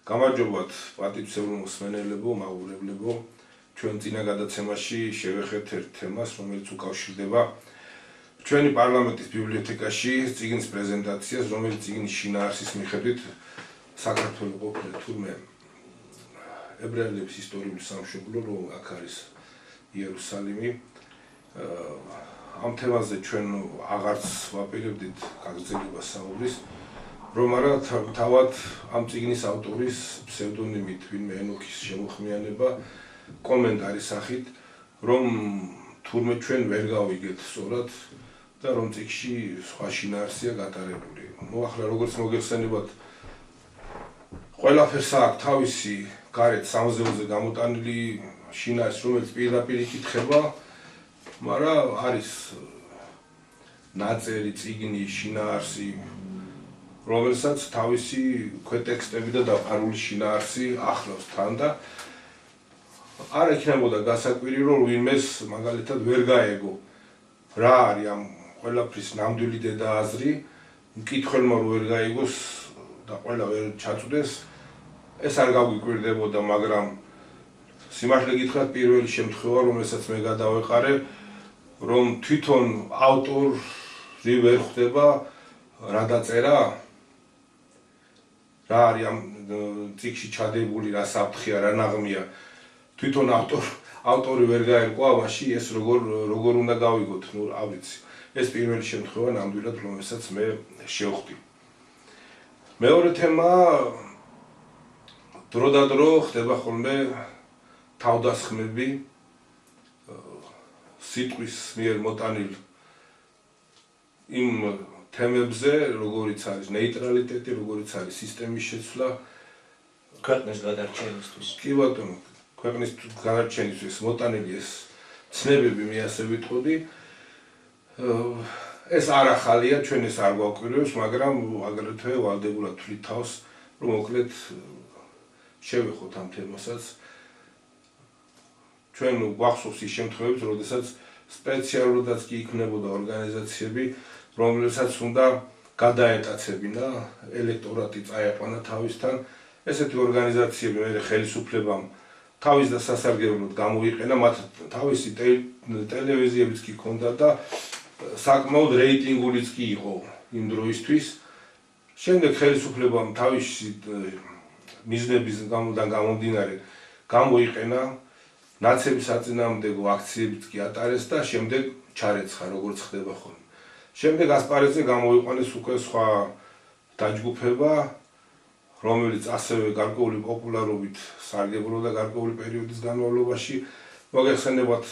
გამარჯობათ პატივცემულ მსმენელებო, მაყურებლებო. ჩვენ წინა გადაცემაში შევეხეთ ერთ თემას, რომელიც უკავშირდება ჩვენი პარლამენტის ბიბლიოთეკაში წიგნის პრეზენტაციას, რომელიც წიგნის შინაარსის მიხედვით საქართველოს ყოფილი თურმე ებრაელების ისტორიული სამშობლო, რომ აქ არის იერუსალიმი. ამ თემაზე ჩვენ აღარც ვაპირებდით გაგრძელებას საუბრის, რომ არა თავად ამ წიგნის ავტორის ფსევდონიმით ვინმე ენოქის შემოხმიანება კომენტარის სახით, რომ თურმე ჩვენ ვერ გავიგეთ სწორად და რომ წიგნში სხვა შინაარსია გატარებული. ახლა როგორც მოგეხსენებათ, ყველაფერს აქვს თავისი გარეთ სამზეულზე გამოტანილი შინაარსი, რომელიც პირდაპირ იკითხება, მაგრამ არის ნაწერი წიგნის შინაარსი, რომელსაც თავისი ქვეტექსტები და დაფარული შინაარსი ახლავს თან და არ ექნებოდა გასაკვირი, რომ ვინმეს მაგალითად ვერ გაეგო რა არის ამ ყველაფრის ნამდვილი დედააზრი, მკითხველმა რომ ვერ გაიგოს და ყველა ვერ ჩაწვდეს, ეს არ გაგვიკვირდებოდა, მაგრამ სიმართლე გითხრათ, პირველი შემთხვევა, რომელსაც მე გადავეყარე, რომ თვითონ ავტორი ვერ ხვდება რა დაწერა, რა არის ამ წიგნში ჩადებული, რა საფრთხეა, რა ნაღმია. თვითონ ავტორი ვერ გაერკვა, მაშინ ეს როგორ უნდა გავიგოთ, არ ვიცი. ეს პირველი შემთხვევა ნამდვილად, რომელსაც მე შევხვდი. მეორე თემა დრო და დრო ხდება ხოლმე თავდასხმები სიტყვის მიერ მოტანილ იმ თემებზე, როგორიც არის ნეიტრალიტეტი, როგორიც არის სისტემის შეცვლა ქვეყნის გადარჩენისთვის. კი ბატონო, ქვეყნის გადარჩენისთვის მოტანილი ეს ცნებები მე ასე ვიტყოდი. ეს არ ახალია, ჩვენ ეს არ გვაკვირვებს, მაგრამ აგრეთვე ვალდებულად ვთვლით თავს, რომ მოკლედ შევეხოთ ამ თემასაც. ჩვენ გვახსოვს ის შემთხვევები, როდესაც სპეციალურადაც კი იქნებოდა ორგანიზაციები, რომელსაც უნდა გადაეტაცებინა, ელექტორატი წაეყვანა თავისთან. ესეთი ორგანიზაციები მე ხელისუფლებამ თავის და სასარგებლოდ გამოიყენა, მათ თავისი ტელევიზიებიც კი ჰქონდა და საკმაოდ რეიტინგულიც კი იყო იმ დროისთვის. შემდეგ ხელისუფლებამ თავისი მიზნებისგან გამომდინარე გამოიყენა, ნაცების საწინააღმდეგო აქციებიც კი ატარეს და შემდეგ ჩარეცხა, როგორც ხდება ხოლმე. შემდეგ ასპარეზზე გამოიყვანეს უკვე სხვა დაჯგუფება, რომელიც ასევე გარკვეული პოპულარობით სარგებლობდა გარკვეული პერიოდის განმავლობაში. მოგეხსენებათ,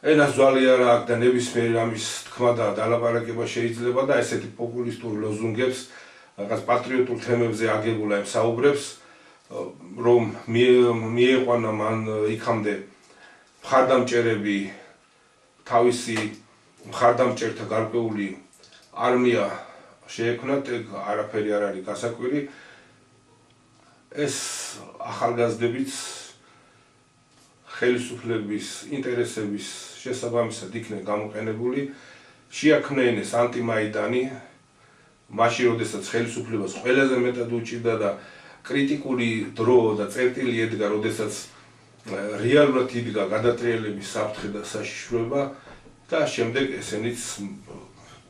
ენას ძვალი არ აქვს და ნებისმიერი ამის თქმა და დალაპარაკება შეიძლება და ესეთი პოპულისტურ ლოზუნგებს, რაღაც პატრიოტულ თემებზე აგებულა იმ საუბრებს, რომ მიეყვანა მან იქამდე მხარდამჭერები, თავისი მხარდამჭერთა გარკვეული არმია შეექმნათ, არაფერი არ არის გასაკვირი. ეს ახალგაზრდებიც ხელისუფლების ინტერესების შესაბამისად იქნენ გამოყენებული, შეაქმნეს ეს ანტიმაიდანი, მაშინ როდესაც ხელისუფლებას ყველაზე მეტად უჭირდა და კრიტიკული დრო და წერტილი ედგა, როდესაც რეალურად იდგა გადატრიალების საფრთხე და საშიშროება და შემდეგ ესენიც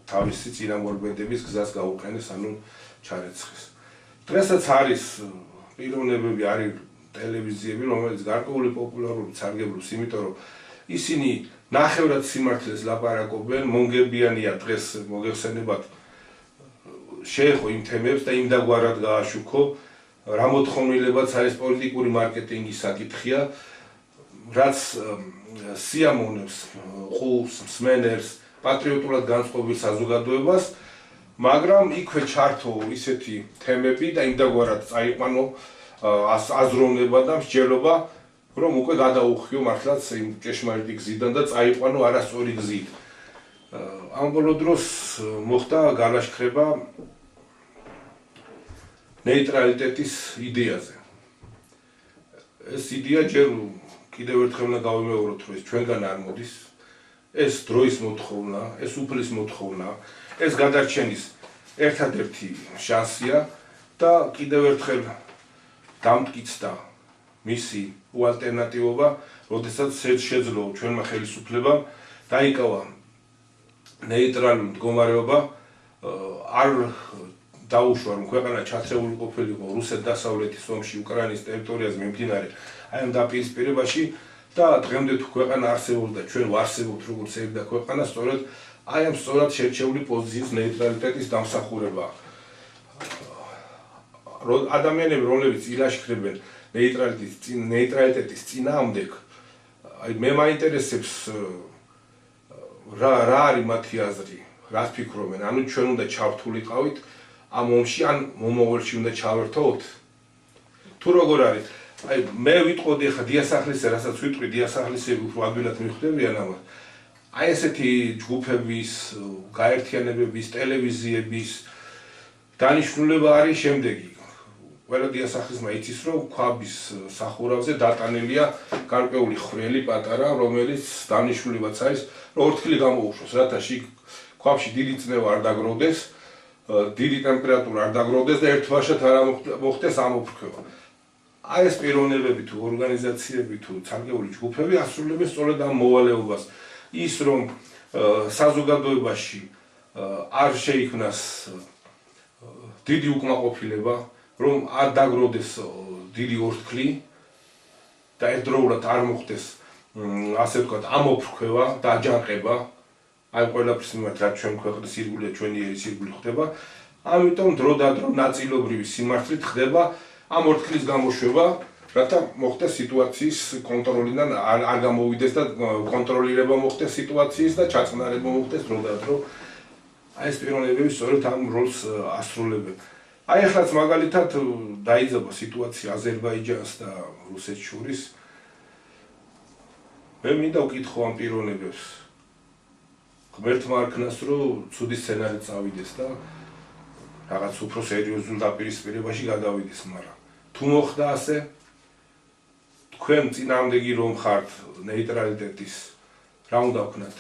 თავისი წინამორბედების გზას გაუყენეს, ანუ ჩარეცხეს. დღესაც არის პიროვნებები, არის ტელევიზიები, რომელიც გარკვეული პოპულარობით სარგებლობს, იმიტომ რომ ისინი ნახევრად სიმართლეს ლაპარაკობენ, მონგებიანია დღეს მოგეხსენებათ შეეხო იმ თემებს და იმდაგვარად გააშუქო, რა მოთხოვნილებაც არის პოლიტიკური მარკეტინგის საკითხია, რაც სიამოვნებს ყურს, მსმენელს, პატრიოტულად განწყობილ საზოგადოებას, მაგრამ იქვე ჩართო ისეთი თემები და იმდაგვარად წაიყვანო აზროვნება და მსჯელობა, რომ უკვე გადაუხიო მართლაც იმ ჭეშმარიტი გზიდან და წაიყვანო არასწორი გზით. ამ ბოლო დროს მოხდა განაშქრება ნეიტრალიტეტის იდეაზე. ეს იდეა ჯერ კიდევ ერთხელ უნდა გავიმეოროთ, რომ ეს ჩვენგან არ მოდის. ეს დროის მოთხოვნა, ეს უფლის მოთხოვნა, ეს გადარჩენის ერთადერთი შანსია და კიდევ ერთხელ დამტკიცდა მისი უალტერნატივობა, როდესაც შეძლო ჩვენმა ხელისუფლებამ დაიკავა ნეიტრალური მდგომარეობა, არ დაუშვა, რომ ქვეყანა ჩათრეული ყოფილიყო რუსეთ-დასავლეთის ომში უკრაინის ტერიტორიაზე მიმდინარე აი ამ დაპირისპირებაში და დღემდე თუ ქვეყანა არსებობდა, ჩვენ ვარსებობთ როგორც ერთ და ქვეყანა, სწორედ აი ამ სწორად შერჩეული პოზიციის ნეიტრალიტეტის დამსახურება. ადამიანები, რომლებიც ილაშქრებენ ნეიტრალიტეტის წინააღმდეგ, აი მე მაინტერესებს რა არის მათი აზრი, რას ფიქრობენ, ანუ ჩვენ უნდა ჩავთვლიყავით ამ ომში, ან მომავალში უნდა ჩავერთოთ? თუ როგორ არის? აი მე ვიტყოდი ახლა დიასახლისზე, რასაც ვიტყვი, დიასახლისები უფრო ადვილად მიხვდებიან ამას. აი ესეთი ჯგუფების, გაერთიანებების, ტელევიზიების დანიშნულება არის შემდეგი. ყველა დიასახლისმა იცის, რომ ქვაბის სახურავზე დატანილია გარკვეული ხვრელი პატარა, რომელიც დანიშნულებაც არის, რომ ორთქლი გამოუშვოს, რათა ქვაბში დიდი წნევა არ დაგროვდეს, დიდი ტემპერატურა არ დაგროვდეს და ერთბაშად არ მოხდეს ამოფრქვევა. აი ეს პიროვნებები თუ ორგანიზაციები თუ ცალკეული ჯგუფები ასრულებენ სწორედ ამ მოვალეობას. ის რომ საზოგადოებაში არ შეიქმნას დიდი უკმაყოფილება, რომ არ დაგროვდეს დიდი ორთქლი და ერთდროულად არ მოხდეს ასე ვთქვათ ამოფრქვევა და აჯანყება, აი ყველაფრის მიმართ რაც ჩვენ ქვეყნის ირგვლივ ჩვენი ერის ირგვლივ ხდება, ამიტომ დრო და დრო ნაწილობრივი სიმართლით ხდება ამ ორთქლის გამოშვება, რათა მოხდეს სიტუაციის კონტროლიდან არ გამოვიდეს და კონტროლირება მოხდეს სიტუაციის და ჩაწყნარება მოხდეს დრო და დრო. აი ეს პიროვნებები სწორედ ამ როლს ასრულებენ. აი ახლა მაგალითად დაიძაბა სიტუაცია აზერბაიჯანს და რუსეთს შორის. მე მინდა ვკითხო ამ პიროვნებებს. ღმერთმა არ ქნას, რომ ცუდი სცენარი წავიდეს და რაღაც უფრო სერიოზულ დაპირისპირებაში გადავიდეს, მაგრამ თუ მოხდა ასე, თქვენ წინააღმდეგი რომ ხართ ნეიტრალიტეტის, რა უნდა ვქნათ?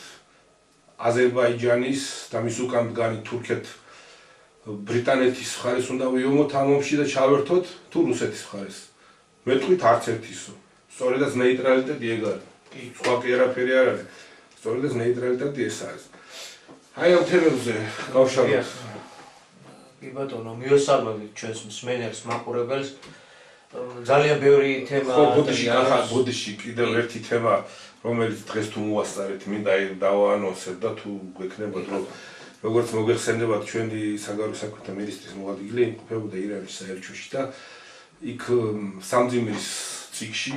აზერბაიჯანის და მის უკან მდგარი თურქეთ ბრიტანეთის მხარეს უნდა ვიომოთ ამ ომში და ჩავერთოთ თუ რუსეთის მხარეს? მე თქვით არც ერთისო. სწორედაც ნეიტრალიტეტი ეგ არის. სხვა კი არაფერი არ არის. სწორედაც ნეიტრალიტეტი ეს არის. აი ამ თემებზე გავშალოთ. კი ბატონო, მიესალმებით ჩვენს მსმენელს, მაყურებელს. ძალიან ბევრი თემა ბოდიში კიდევ ერთი თემა, რომელიც დღეს თუ მოვასწარეთ, მინდა დავაანონსებ და თუ გვექნებათ, რომ როგორც მოგეხსენებათ, ჩვენი საგარეო საქმეთა მინისტრის მოადგილე იმყოფებოდა ირანის საელჩოში და იქ სამძიმრის ციკში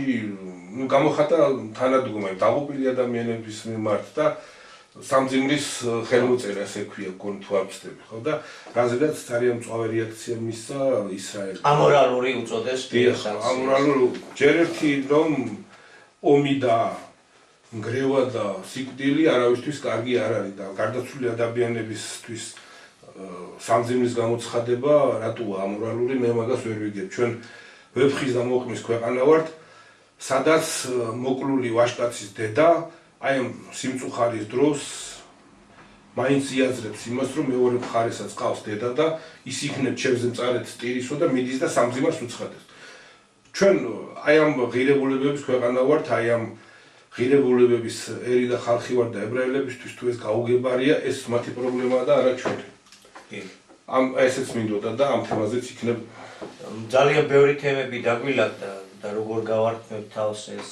გამოხატა თანადგომა დაღუპული ადამიანების მიმართ და სამძიმრის ხელმოწერა, ასე ქვია, თუ არ ვცდები, ხო და რაზედაც ძალიან მწვავე რეაქცია მისცა ისრაელს. ამორალური უწოდეს სანქციებს. ამორალური ჯერ ერთი რომ ომი და ნგრევა და სიკვდილი არავისთვის კარგი არ არის და გარდაცვლილი ადამიანებისთვის სამძიმრის გამოცხადება რატოა ამორალური, მე მაგას ვერ ვიგებ. ჩვენ ვეფხის და მოყმის ქვეყანა ვართ, სადაც მოკლული ვაჟკაცის დედა აი ამ სიმწუხარის დროს მაინც იაზრებს იმას, რომ მეორე მხარესაც ყავს დედა და ის იქნებ ჩემზე მწარეთ ტირისო და მიდის და სამძიმარს უცხადებს. ჩვენ აი ამ ღირებულებების ქვეყანა ვართ, აი ამ ღირებულებების ერი და ხალხი ვარ და ებრაელებისთვის თუ ეს გაუგებარია, ეს მათი პრობლემაა და არა ჩვენი. ესეც მინდოდა და ამ თემაზეც იქნებ ძალიან ბევრი თემები დაგვილაგდა და როგორ გავართმევთ თავს ეს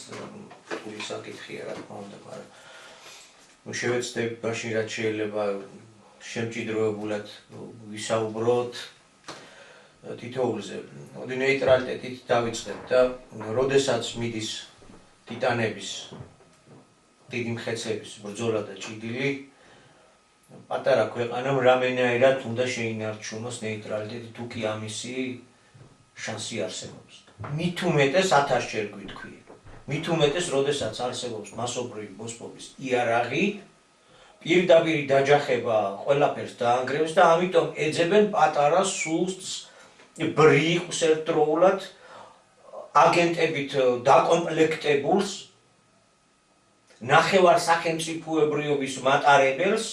რთული საკითხია, რა თქმა უნდა, მაგრამ შევეცდები მაშინ რაც შეიძლება შემჭიდროებულად ვისაუბროთ თითოეულზე. მოდი ნეიტრალიტეტით დავიწყებ და როდესაც მიდის ტიტანების დიდი მხეცების ბრძოლა და ჭიდილი, პატარა ქვეყანამ რამენაირად უნდა შეინარჩუნოს ნეიტრალიტეტი, თუ კი ამისი შანსი არსებობს. მით უმეტეს 1000 ჯერ გვიტყვი. მით უმეტეს, როდესაც არსებობს მასობრივი ბოსპობის იარაღი, პირდაპირ დაჯახება ყველაფერს დაანგრევს და ამიტომ ეძებენ პატარა სულს ბრიყვს ერთდროულად აგენტებით დაკომპლექტებულს ნახევარ სახელმწიფოებრიობის მატარებელს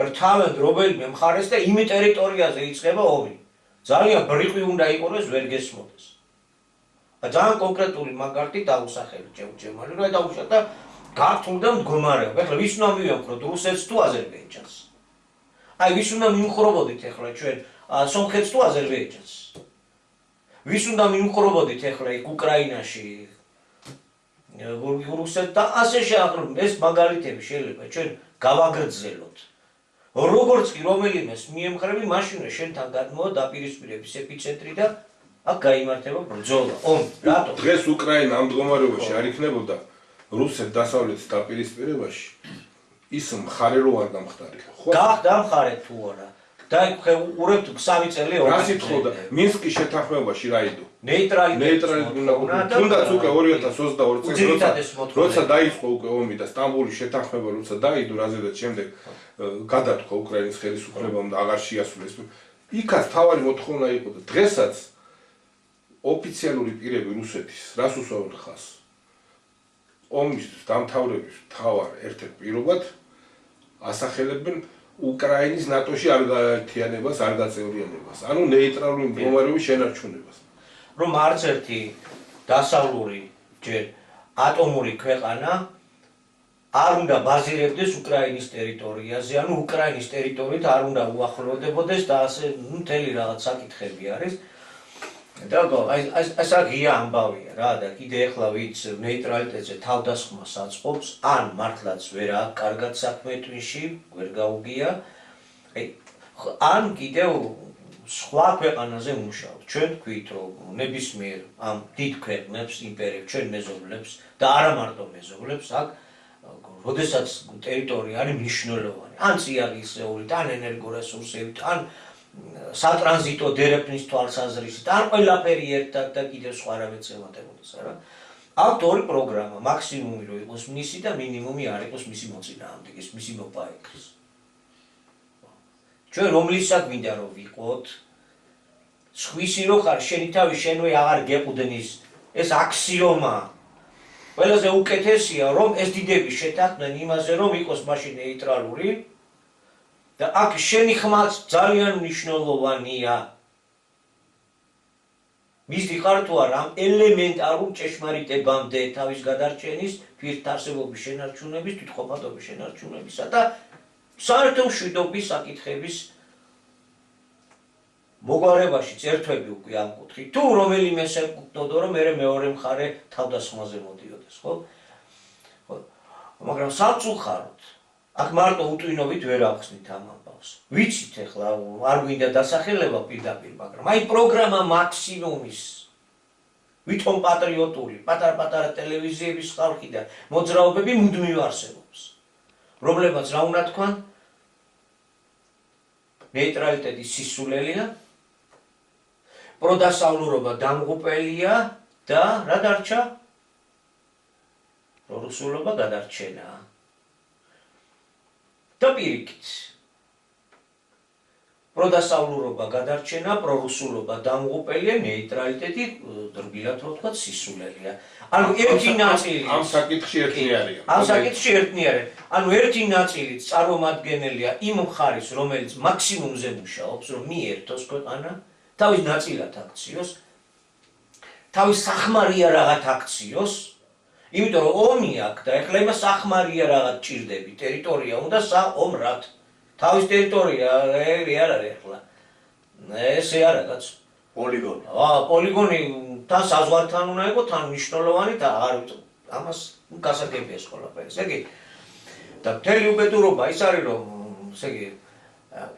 რთავენ რომელიმე მხარეს და იმ ტერიტორიაზე იწყება ომი. ძალიან ბრიყვი უნდა იყოს, ვერ გესმოდეს. ძალიან კონკრეტული მაგალითი დაუსახელი ჩემ რომ დაუშვათ და გართულდა მდგომარეობა. ეხლა ვის უნდა მივამხროთ, რუსეთს თუ აზერბაიჯანს? აი ვის უნდა მიმხრობოდით ეხლა ჩვენ სომხეთს თუ აზერბაიჯანს? ვის უნდა მიმხრობოდით ეხლა იქ უკრაინაში რუსეთს და ასე შეახრობთ. ეს მაგალითები შეიძლება ჩვენ გავაგრძელოთ. როგორც კი რომელიმეს მიემხრები, მაშინვე შენთან გადმოვა დაპირისპირების ეპიცენტრი და აქ გაიმართება ბრძოლა. რატო? დღეს უკრაინა ამ მდგომარეობაში არ იქნებოდა რუსეთ დასავლეთის დაპირისპირებაში ის მხარე რო არ დამხდარიყო. გახდა მხარე თუ არა? დაიხურებთ 3 წელი რა სიტყვა მინსკის შეთანხმებაში რა იდო? ნეიტრალიტეტი უნდა თუნდაც უკვე 2022 წელს როცა დაიწყო უკვე ომი და სტამბოლის შეთანხმება როცა დაიდო რაზედაც შემდეგ გადათქვა უკრაინის ხელისუფლებამ და აღარ შეასრულეს. იქაც თავარი მოთხოვნა იყო და დღესაც ოფიციალური პირები რუსეთის რას უსვამენ ხაზს? ომის დამთავრების მთავარ ერთ-ერთ პირობად ასახელებენ უკრაინის ნატოში არ გაერთიანებას, არ გაწევრიანებას, ანუ ნეიტრალური მდგომარეობის შენარჩუნებას. რომ არც ერთი დასავლური ჯერ ატომური ქვეყანა არ უნდა ბაზირებდეს უკრაინის ტერიტორიაზე, ანუ უკრაინის ტერიტორიით არ უნდა უახლოვდებოდეს და ასე მთელი რაღაც საკითხები არის. და ეს ღია ამბავია რა და კიდე ახლა ვიც ნეიტრალიტეტზე თავდასხმას აწყობს, ან მართლაც ვერ აქვს კარგად საქმე twin-ში, ვერ გაუგია. ან კიდევ სხვა ქვეყანაზე მუშაობ. ჩვენ თქვით რომ ნებისმიერ ამ დიდ ქვეყნებს, იმპერიებს, ჩვენ მეზობლებს და არა მარტო მეზობლებს აქ როდესაც ტერიტორია არის მნიშვნელოვანი. ან წიაღისეულით, ან ენერგორესურსებით, ან სატრანზიტო დერეფნის თვალსაზრისით, ან ყველაფერი ერთად და კიდევ სხვა რა მეცემატებოდეს, არა? აქვთ ორი პროგრამა, მაქსიმუმი რო იყოს მისი და მინიმუმი არ იყოს მისი მოწინააღმდეგის, მისი მოპაექრის. ჩვენ რომლისა გვინდა რომ ვიყოთ, სხვისი რო ხარ, შენი თავი შენვე აღარ გეყუდნის, ეს აქსიომაა. ყველაზე უკეთესია რომ ეს დიდები შეთანხმდნენ იმაზე რომ იყოს მაშინ ნეიტრალური და აქ შენი ხმაც ძალიან მნიშვნელოვანია. მისდი ხარ თუ არა ამ ელემენტარულ ჭეშმარიტებამდე თავის გადარჩენის, თვითარსებობის შენარჩუნების, თვითყოფადობის შენარჩუნებისა და საერთო მშვიდობის საკითხების მოგვარებაში წერთვები უკვე ამ კუთხით. თუ რომელიმე შეკუთვნოდო რომ მე მეორე მხარე თავდასხმაზე მოდიოდეს, ხო? მაგრამ სამწუხაროდ აქ მარტო უტვინობით ვერ ახსნით ამ ამბავს. ვიცით ახლა არ გვინდა დასახელება პირდაპირ, მაგრამ აი პროგრამა მაქსიმუმის ვითომ პატრიოტული, პატარ-პატარა ტელევიზიების ხალხი და მოძრაობები მუდმივ არსებობს. რომლებმაც რა უნდა თქვან? ნეიტრალიტეტი სისულელია, პროდასავლურობა დამღუპელია და რა დარჩა? პრორუსულობა გადარჩენა. და პირიქით. პროდასავლურობა გადარჩენა, პრორუსულობა დამღუპელია, ნეიტრალიტეტი რბილად რო ვთქვათ სისულელია. ანუ ერთი ნაწილი ამ საკითხში ერთნაირია. ამ საკითხში ერთნაირია. ანუ ერთი ნაწილი წარმომადგენელია იმ მხარის, რომელიც მაქსიმუმზე მუშაობს, რომ მიერთოს ქვეყანა, თავის ნაწილად აქციოს, თავის სახმარია რაღაც აქციოს, იმიტომ რომ ომი აქვს და ეხლა იმას სახმარია რაღაც ჭირდები, ტერიტორია უნდა საომრად. თავის ტერიტორია არ არის ეხლა. ესე არა კაცო. პოლიგონი. პოლიგონი თან საზღვართან უნდა იყოს, თან მნიშვნელოვანი და აღარ ვიცი. ამას გასაგებია ეს ყველაფერი. ესე იგი და მთელი უბედურობა ის არის რომ ესე იგი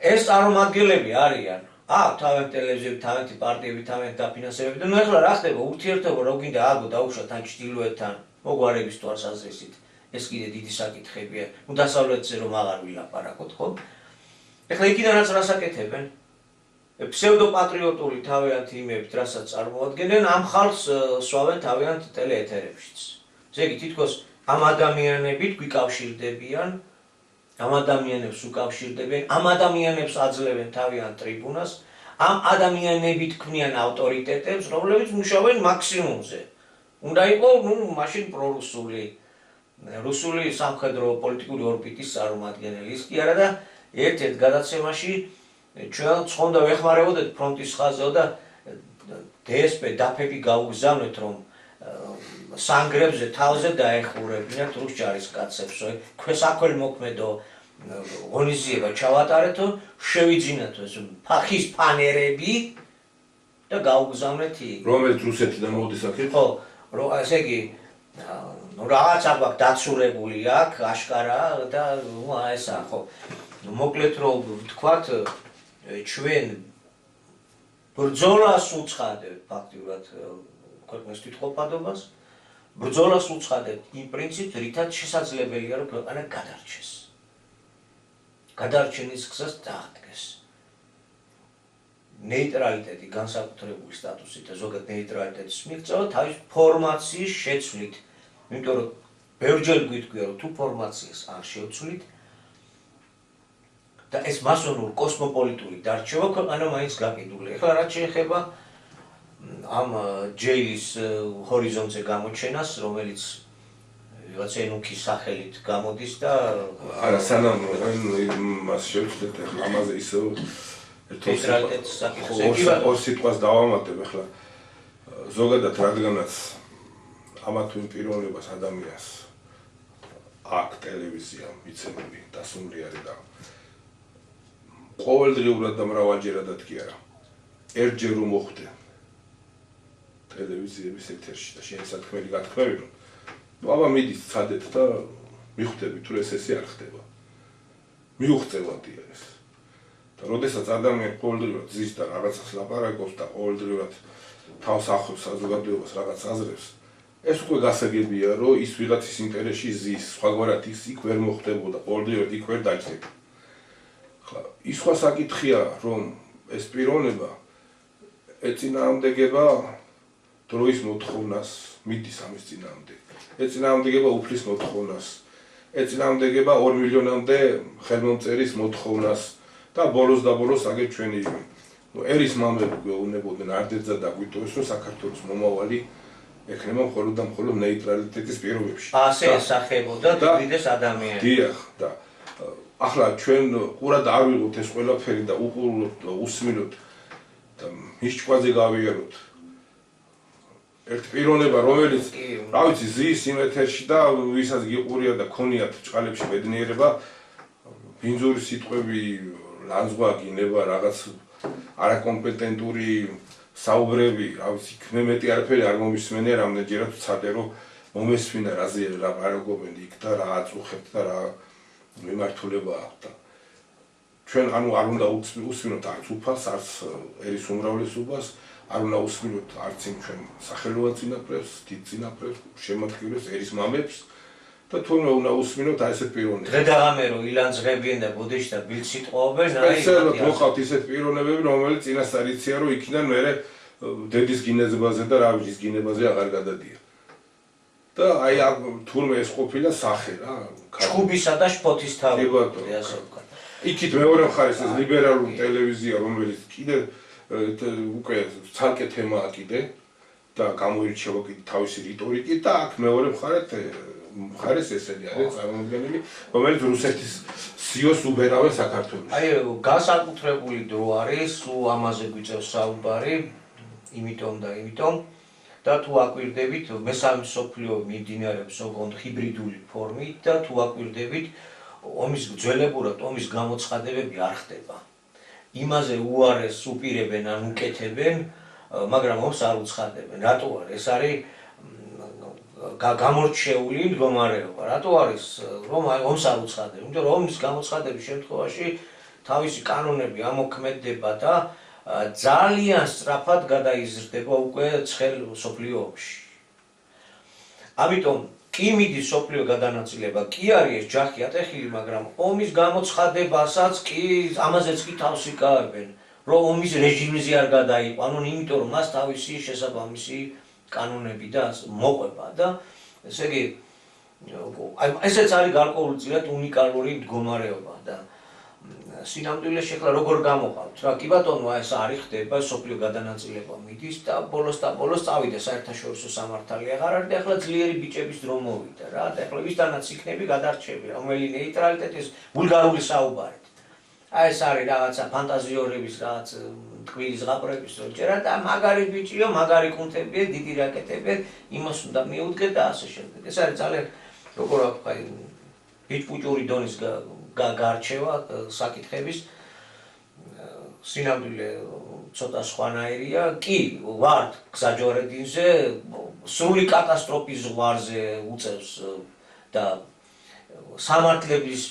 ეს წარმომადგენლები არიან თავიანთ ტელევიზიები, თავიანთი პარტიები, თავიანთი დაფინანსებები და ნუ ეხლა რა ხდება ურთიერთობა რო გინდა აგო დაუშვათ თან ჩრდილოეთთან მოგვარების თვალსაზრისით ეს კიდე დიდი საკითხებია. ნუ დასავლეთზე რომ აღარ ვილაპარაკოთ, ხო? ეხლა იქიდანაც რას აკეთებენ? ფსევდოპატრიოტული თავიანთი იმებით, რასაც წარმოადგენენ, ამ ხალხს სვავენ თავიანთ ტელეეთერებშიც. ესე იგი თითქოს ამ ადამიანებით გვიკავშირდებიან, ამ ადამიანებს უკავშირდებენ, ამ ადამიანებს აძლევენ თავიანთ ტრიბუნას, ამ ადამიანებით ქმნიან ავტორიტეტებს, რომლებიც მუშაობენ მაქსიმუმზე. უნდა იყო, მაშინ პრორუსული, რუსული სამხედრო პოლიტიკური ორბიტის წარმომადგენელი ის კი არა და ერთ-ერთ გადაცემაში ჩვენ ცხონდა ვეხმარებოდეთ ფრონტის ხაზზე და DSP დაფები გაუგზავნეთ, რომ სანგრებზე თავზე დაეხურებინათ რუს ჯარისკაცებს, ქვესაქველმოქმედო ღონისძიება ჩავატარეთო, შევიძინათ ეს ფახის ფანერები და გაუგზავნეთ იქ. რომელიც რუსეთიდან მოდის აქეთ? ხო, ესე იგი რაღაცა გვაქვს დაცულებული აქ, აშკარა და ესა ხო. მოკლედ რომ ვთქვათ, ჩვენ ბრძოლას უცხადებთ ფაქტიურად ქვეყნის თვითყოფადობას, ბრძოლას უცხადებთ იმ პრინციპს, რითაც შესაძლებელია რომ ქვეყანა გადარჩეს. გადარჩენის გზას დაადგეს. ნეიტრალიტეტი განსაკუთრებული სტატუსით და ზოგადად ნეიტრალიტეტის მიღწევა თავის ფორმაციის შეცვლით. იმიტომ რომ ბევრჯერ გვიტყვია რომ თუ ფორმაციას არ შევცვლით და ეს მასონურ კოსმოპოლიტური დარჩება ქვეყანა მაინც გაკიდულია. ეხლა რაც შეეხება ამ ჯეილის ჰორიზონტზე გამოჩენას, რომელიც ვიღაცა ენუქის სახელით გამოდის და არა სანამ მას შევცვლით ეხლა ამაზე ისევ ნეიტრალიტეტის საკითხზე ორ სიტყვას დავამატებ ეხლა ზოგადად რადგანაც ამა თუ იმ პიროვნებას ადამიანს აქ ტელევიზია მიცემული დასუნული არის და ყოველდღიურად და მრავალჯერადად კი არა ერთჯერ რომ მოხვდე ტელევიზიების ეთერში და შენი სათქმელი გათქმევი რომ აბა მიდის ცადეთ და მიხვდები თუ ეს არ ხდება მიუღწევადი ეს და როდესაც ადამიანი ყოველდღიურად ზის და რაღაცას ლაპარაკობს და ყოველდღიურად თავს ახობს საზოგადოებას რაღაც აზრებს ეს უკვე გასაგებია რომ ის ვიღაცის ინტერესში ზის სხვაგვარად ის იქ ვერ მოხდებოდა ყოველდღიურად იქ ვერ დაჯდება ხა ის სხვა საკითხია რომ ეს პიროვნება ეწინააღმდეგება დროის მოთხოვნას მიდის ამის წინააღმდეგ ეწინააღმდეგება უფლის მოთხოვნას ეწინააღმდეგება 2 მილიონამდე ხელმომწერის მოთხოვნას და ბოლოს და ბოლოს აგერ ჩვენი ერის მამები გვეუბნებოდნენ არტერძა დაგვიტოვეს რომ საქართველოს მომავალი ექნება მხოლოდ და მხოლოდ ნეიტრალიტეტის პირობებში. ასე ესახებოდა დიდეს ადამიანს. დიახ და ახლა ჩვენ ყურად არ ვიღოთ ეს ყველაფერი და უყურებთ და უსმინოთ და მის ჭკვაზე გავიაროთ. ერთ პიროვნება რომელიც რა ვიცი ზის იმ ეთერში და ვისაც გიყურია და ქონიათ ჭყალებში ბედნიერება ბინძური სიტყვები ლანძღვა გინება რაღაც არაკომპეტენტური საუბრები, რა ვიცი, მე მეტი არაფერი არ მომისმენია, რამდენჯერაც ვცადე რომ მომესმინა რაზე ლაპარაკობენ იქ და რა აწუხებთ და რა მიმართულება აქვს და ჩვენ ანუ არ უნდა უსმინოთ არც უფალს, არც ერის უმრავლესობას, არ უნდა უსმინოთ არც იმ ჩვენ სახელოვან წინაპრებს, დიდ წინაპრებს, შემოთქმულებს ერის მამებს და თურმე უნდა უსმინოთ აი ესეთ პიროვნებებს. დღე-დაღამე რომ ილანძღებიან და ბოდიში და ბილს იტყობენ, სპეციალურად მოყავთ ისეთ პიროვნებები, რომელიც წინასწარ იციან, რომ იქიდან მერე დედის გინეზებაზე და რავის გინებაზე აღარ გადადიან. და აი თურმე ეს ყოფილა სახე რა. ჭუბისა და შფოთის თავი. ასე ვქო. იქით მეორე მხარეს ეს ლიბერალური ტელევიზია, რომელიც კიდე უკვე ცალკე თემაა კიდე და გამოირჩევა კიდე თავისი რიტორიკით და აქ მეორე მხარეს ესენი არის წარმოუდგენელი, რომელიც რუსეთის სიოს უბერავენ საქართველოს. აი განსაკუთრებული დრო არის, სულ ამაზე გვიწევს საუბარი, იმიტომ და თუ აკვირდებით, მესამე მსოფლიო მიმდინარეობს ოღონდ ჰიბრიდული ფორმით და თუ აკვირდებით, ომის გრძელებურად ომის გამოცხადებები არ ხდება. იმაზე უარეს უპირებენ ან უკეთებენ, მაგრამ ომს არ უცხადებენ. რატო არის? ეს არის გამორჩეული მდგომარეობა. რატო არის რომ ომს არ უცხადებენ? იმიტომ რომ ომის გამოცხადების შემთხვევაში თავისი კანონები ამოქმედება და ძალიან სწრაფად გადაიზრდება უკვე ცხელ მსოფლიო ომში. ამიტომ კი მიდის მსოფლიო გადანაწილება, კი არის ეს ჯახი ატეხილი, მაგრამ ომის გამოცხადებასაც კი ამაზეც კი თავს იკავებენ, რომ ომის რეჟიმზე არ გადაიყვანონ, იმიტომ რომ მას თავისი შესაბამისი კანონები და მოყვება და ესე იგი ესეც არის გარკვეულწილად უნიკალური მდგომარეობა და სინამდვილეში ახლა როგორ გამოყავთ რა კი ბატონო ეს არის ხდება სოფლიო გადანაწილება მიდის და ბოლოს წავიდა საერთაშორისო სამართალი აღარ არის და ახლა ძლიერი ბიჭების დრო მოვიდა რა და ახლა ვისთანაც იქნები გადარჩები რომელი ნეიტრალიტეტის ვულგარული საუბარით აი ეს არის რაღაცა ფანტაზიორების რაღაც ტკბილის ზღაპრების რო ჭერა და მაგარი ბიჭიო, მაგარი კუნთებია, დიდი რაკეტებია, იმას უნდა მიუდგეთ და ასე შემდეგ. ეს არის ძალიან როგორ ვთქვი, ბიჭ-ბუჭური დონის გარჩევა საკითხების სინამდვილე ცოტა სხვანაირია. კი, ვართ გზაჯვარედინზე, სრული კატასტროფის ზღვარზე უწევს და სამართლების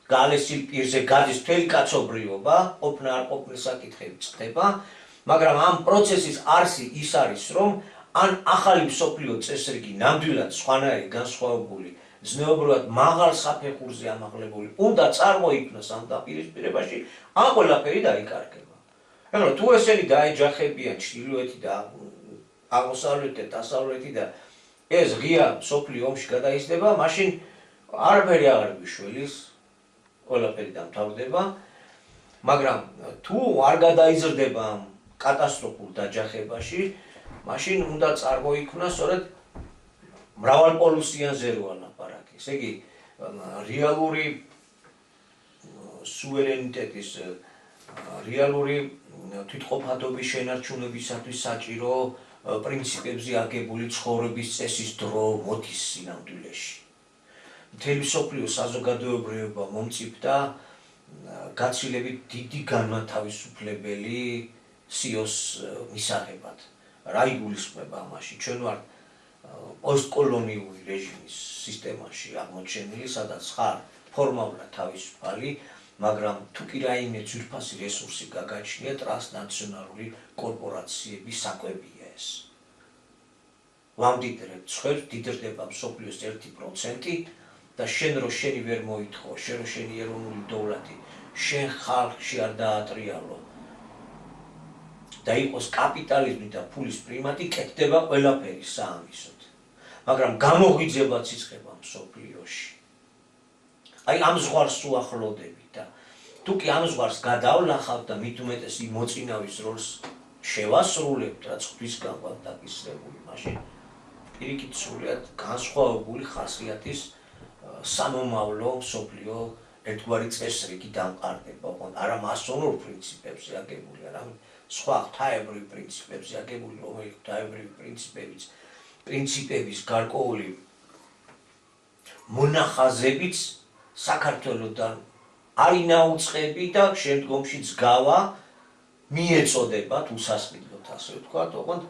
გალესილ პირზე გადის მთელი კაცობრიობა, ყოფნა არ ყოფნა საკითხები წდება, მაგრამ ამ პროცესის არსი ის არის, რომ ან ახალი მსოფლიო წესრიგი ნამდვილად სხვანაირი განსხვავებული, ზნეობრივად მაღალ საფეხურზე ამაღლებული, უნდა წარმოიქმნას ამ დაპირისპირებაში, ან ყველაფერი დაიკარგება. ეხლა თუ ესენი დაეჯახებიან ჩრდილოეთი და აღმოსავლეთი და დასავლეთი და ეს ღია მსოფლიო ომში გადაიზრდება, მაშინ არაფერი აღარ გიშველის, ყველაფერი დამთავრდება, მაგრამ თუ არ გადაიზრდება ამ კატასტროფულ დაჯახებაში, მაშინ უნდა წარმოიქმნას სწორედ მრავალპოლუსიანზე რო ალაპარაკი. ესე იგი, რეალური სუვერენიტეტის, რეალური თვითყოფადობის შენარჩუნებისათვის საჭირო პრინციპებზე აგებული ცხოვრების წესის დრო მოდის სინამდვილეში. მთელი მსოფლიო საზოგადოებრივება მომწიფდა გაცილებით დიდი განმათავისუფლებელი სიოს მისაღებად. რა იგულისხმება ამაში? ჩვენ ვართ პოსტკოლონიური რეჟიმის სისტემაში აღმოჩენილი, სადაც ხარ ფორმალურად თავისუფალი, მაგრამ თუ კი რაიმე ძვირფასი რესურსი გაგაჩნია, ტრანსნაციონალური კორპორაციების საკვებია ეს. ვამდიდრებთ ხვევს, დიდრდება მსოფლიოს 1% და შენ რო შენი ვერ მოითხოვ, შენ რო შენი ეროვნული დოვლადი, შენ ხალხში არ დაატრიალო და იყოს კაპიტალიზმი და ფულის პრიმატი, კეთდება ყველაფერი საამისოდ. მაგრამ გამოღვიძებაც იწყება მსოფლიოში. აი ამ ზღვარს უახლოვდები და თუ კი ამ ზღვარს გადავლახავთ და მით უმეტეს იმ მოწინავის როლს შევასრულებთ, რაც ღვთისგან ვართ დაკისრებული, მაშინ პირიქით სრულიად განსხვავებული ხასიათის სამომავლო მსოფლიო ერთგვარი წესრიგი დამყარდება, არა მასონურ პრინციპებზე აგებული, არამედ სხვა ღვთაებრივ პრინციპებზე აგებული, რომელიც ღვთაებრივი პრინციპების გარკვეული მონახაზებიც საქართველოსთან არინაუწყები და შემდგომში მსგავა მიეწოდებათ უსასყიდლოდ, ასე ვთქვათ, ოღონდ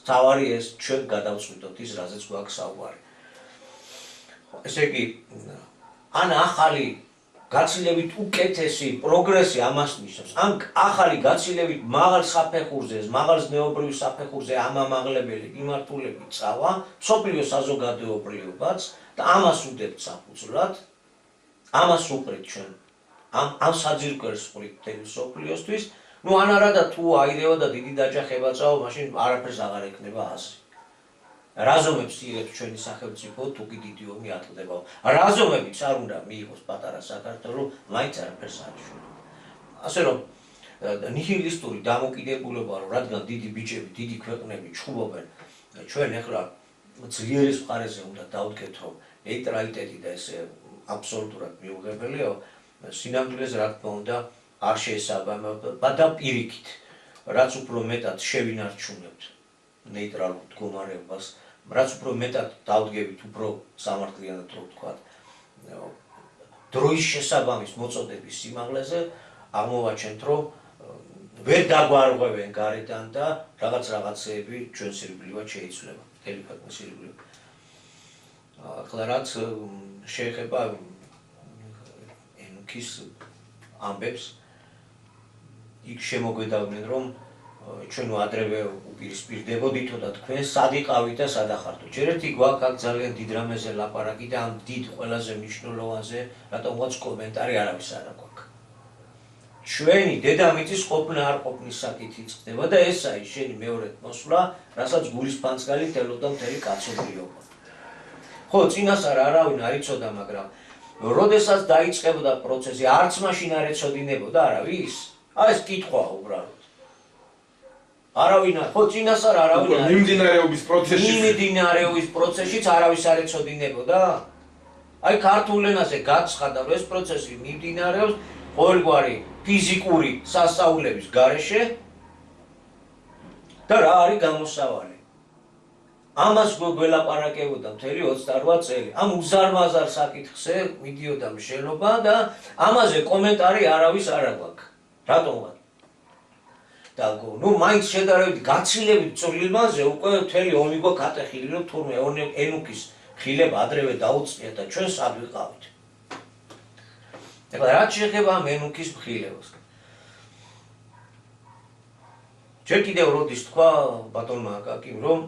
თავარი ეს ჩვენ გადავწყვიტოთ ის, რაზეც გვაქვს საუბარი. ესე იგი, ან ახალი გაცილებით უკეთესი პროგრესი ამას ნიშნავს, ან ახალი გაცილებით მაღალ საფეხურზე, მაღალ ზნეობრივ საფეხურზე ამამაღლებელი მიმართულებით წავა, მსოფლიო საზოგადოებრივობაც და ამას უდევთ საფუძვლად, ამას უყრით ჩვენ, ამ საძირკველს ვყრით მთელი მსოფლიოსთვის, ნუ ან არა და თუ აირევა და დიდი დაჯახება წავა, მაშინ არაფერს აღარ ექნება ასე. რაზომებს იღებს ჩვენი სახელმწიფო, თუ კი დიდი ომი ატყდება. რაზომებიც არ უნდა მიიღოს პატარა საქართველო, მაინც არაფერს არ იშველება. ასე რომ ნიჰილისტური დამოკიდებულება, რადგან დიდი ბიჭები, დიდი ქვეყნები ჩხუბობენ, ჩვენ ახლა ძლიერის მხარეზე უნდა დავდგეთ, რომ ნეიტრალიტეტი და ესე აბსოლუტურად მიუღებელია, სინამდვილეს რა თქმა უნდა არ შეესაბამება და პირიქით, რაც უფრო მეტად შევინარჩუნებთ ნეიტრალურ მდგომარეობას, რაც უფრო მეტად დავდგებით უფრო სამართლიანად რო ვთქვათ, დროის შესაბამის მოწოდების სიმაღლეზე, აღმოვაჩენთ, რომ ვერ დაგვარღვევენ გარედან და რაღაცეები ჩვენს ირგვლივად შეიცვლება, მთელი ქვეყნის ირგვლივ. ახლა რაც შეეხება ენუქის ამბებს, იქ შემოგვედავდნენ, რომ ჩვენ ადრევე უპირისპირდებოდითო და თქვენ სად იყავით და სად ახართო. ჯერ ერთი გვაქვს აქ ძალიან დიდ რამეზე ლაპარაკი და ამ დიდ ყველაზე მნიშვნელოვანზე რატომღაც კომენტარი არავის არ აქვს. ჩვენი დედამიწის ყოფნა არ ყოფნის საკითხი ხდება და ესაა შენი მეორედ მოსვლა, რასაც გულის ფანცკალი თელოდა მთელი კაცობრიობა. ხო, წინასწარ არავინ არ იცოდა, მაგრამ როდესაც დაიწყებოდა პროცესი, არც მაშინ არ ეცოდინებოდა არავის. აი ეს კითხვაა უბრალოდ. არავინ ხო წინასწარ არავინ არ მიმდინარეობის პროცესშიც არავის არ ეცოდინებოდა. აი ქართულ ენაზე გაცხადა, რომ ეს პროცესი მიმდინარეობს ყოველგვარი ფიზიკური სასწაულების გარეშე და რა არის გამოსავალი. ამას გველაპარაკებოდა მთელი 28 წელი. ამ უზარმაზარ საკითხზე მიდიოდა მშენობა და ამაზე კომენტარი არავის არ აქვს. რატომღაც? და მაინც შედარებით გაცილებით წვრილმაზე უკვე მთელი ომი გაკატეხილი, რომ თურმე ენუქის ხილება ადრევე დაუწყიათ და ჩვენ სად ვიყავით. ეხლა რაც შეეხება ამ ენუქის ხილებას. ჯერ კიდევ როდის თქვა ბატონმა აკაკიმ, რომ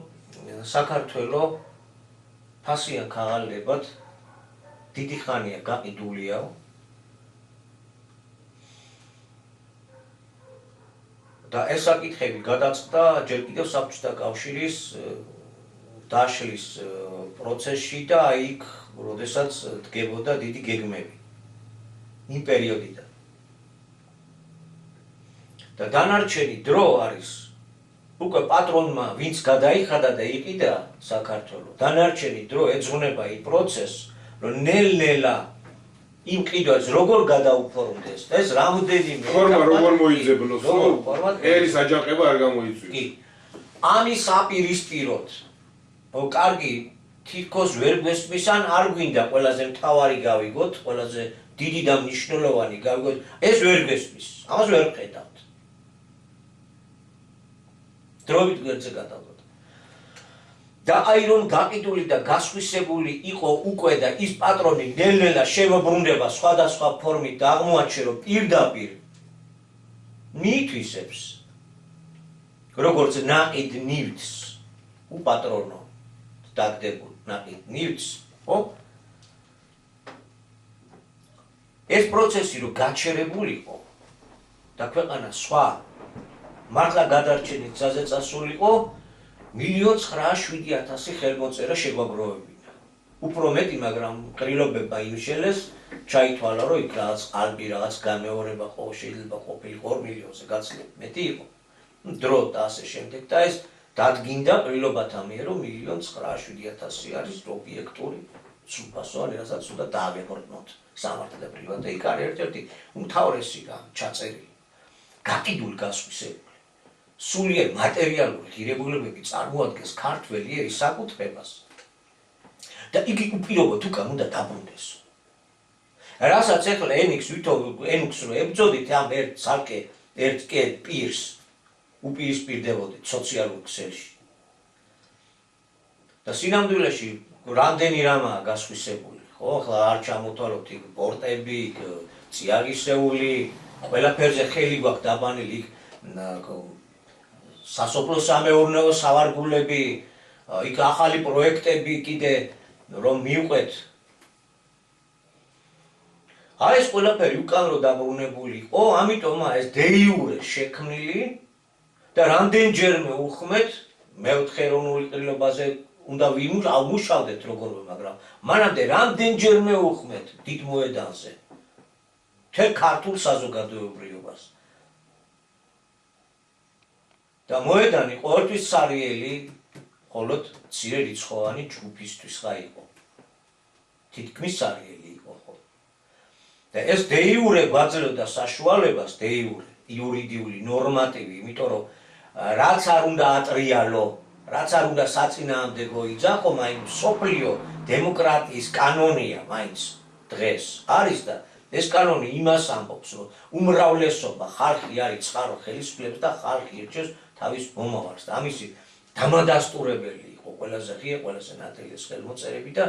საქართველოს ფასიან ქაღალდებად დიდი ხანია გაყიდულიაო და ეს საკითხები გადაწყდა ჯერ კიდევ საბჭოთა კავშირის დაშლის პროცესში და იქ როდესაც დგებოდა დიდი გეგმები იმ პერიოდიდან და დანარჩენი დრო არის უკვე პატრონმა ვინც გადაიხადა და იყიდა საქართველოს დანარჩენი დრო ეძღვნება იმ პროცესს რომ ნელ-ნელა იმ ყიდვას როგორ გადაუფორმდეს ეს რამდენიმე ფორმა როგორ მოიძებნოს ერის აჯანყება არ გამოიწვიოს კი ამის აპირისპიროდ კარგი თითქოს ვერ გვესმის ან არ გვინდა ყველაზე მთავარი გავიგოთ ყველაზე დიდი და მნიშვნელოვანი გავიგოთ ეს ვერ გვესმის ამას ვერ ვხედავთ დროებით გვერდზე გადავდოთ და აი რომ გაყიდული და გასხვისებული იყო უკვე და ის პატრონი ნელ-ნელა შემოbrunდება სხვადასხვა ფორმით და აღმოაჩენ რომ პირდაპირ მიითვისებს როგორც ნაყიდ ნივთს უპატრონო დაგდებულ ნაყიდ ნივთს ხო ეს პროცესი რომ გაჩერებულიყო და ქვეყანა სხვა მართლა გადარჩენის გზაზე წასულიყო 1,907,000 ხელმოწერა შეგვაგროვებინა. უფრო მეტი, მაგრამ ყრილობება იმშელეს, ჩაითვალა, რომ იქ რაღაც ყალბი, რაღაც გამეორება ხო შეიძლება ყოფილიყო 2 მილიონზე გაცილებით მეტი იყო. დრო და ასე შემდეგ და ეს დადგინდა ყრილობათა მიერ, რომ 1,907,000 არის ობიექტური სრულფასოვანი, რასაც უნდა დაავიყრდნოთ სამართლებრივად და იქ არის ერთ-ერთი უმთავრესი ჩაწერილი. გაყიდული გასხვისებული. სულიერ მატერიალური ღირებულებები წარმოადგენს ქართველი ერის საკუთრებას და იგი უპირობოდ უკან უნდა დაბრუნდეს. რასაც ეხლა ენუქს რო ებრძოდით ამ ერთ პირს უპირისპირდებოდით სოციალურ ქსელში. და სინამდვილეში რამდენი რამაა გასხვისებული, ხო? ახლა არ ჩამოთვალოთ იქ პორტები, წიაღისეული, ყველაფერზე ხელი გვაქვს დაბანილი სასოფლო სამეურნეო სავარგულები, იქ ახალი პროექტები კიდე რომ მივყვეთ. აი ეს ყველაფერი უკან რო დაბრუნებული იყო, ამიტომაა ეს დეიურე შექმნილი და რამდენჯერმე უხმეთ მეოთხე ეროვნული ყრილობაზე უნდა ვიმუშავდეთ როგორ, მაგრამ მანამდე რამდენჯერმე უხმეთ დიდ მოედანზე მთელ ქართულ საზოგადოებრივობას. და მოედანი ყოველთვის სარიელი მხოლოდ მცირე რიცხოვანი ჯგუფისთვის იყო. თითქმის სარიელი იყო ხოლმე. და ეს დეიურე გვაძლევდა საშუალებას, დეიურე, იურიდიული ნორმატივი, იმიტომ რომ რაც არ უნდა ატრიალო, რაც არ უნდა საწინააღმდეგო იძახო, მაინც სოფლიო დემოკრატიის კანონია მაინც დღეს არის და ეს კანონი იმას ამბობს, რომ უმრავლესობა ხალხი არის ცხარო ხელისუფლებს და ხალხი ირჩევს თავის მომავალს და ამისი დამადასტურებელი იყო ყველაზე ღია, ყველაზე ნათელი ეს ხელმოწერები და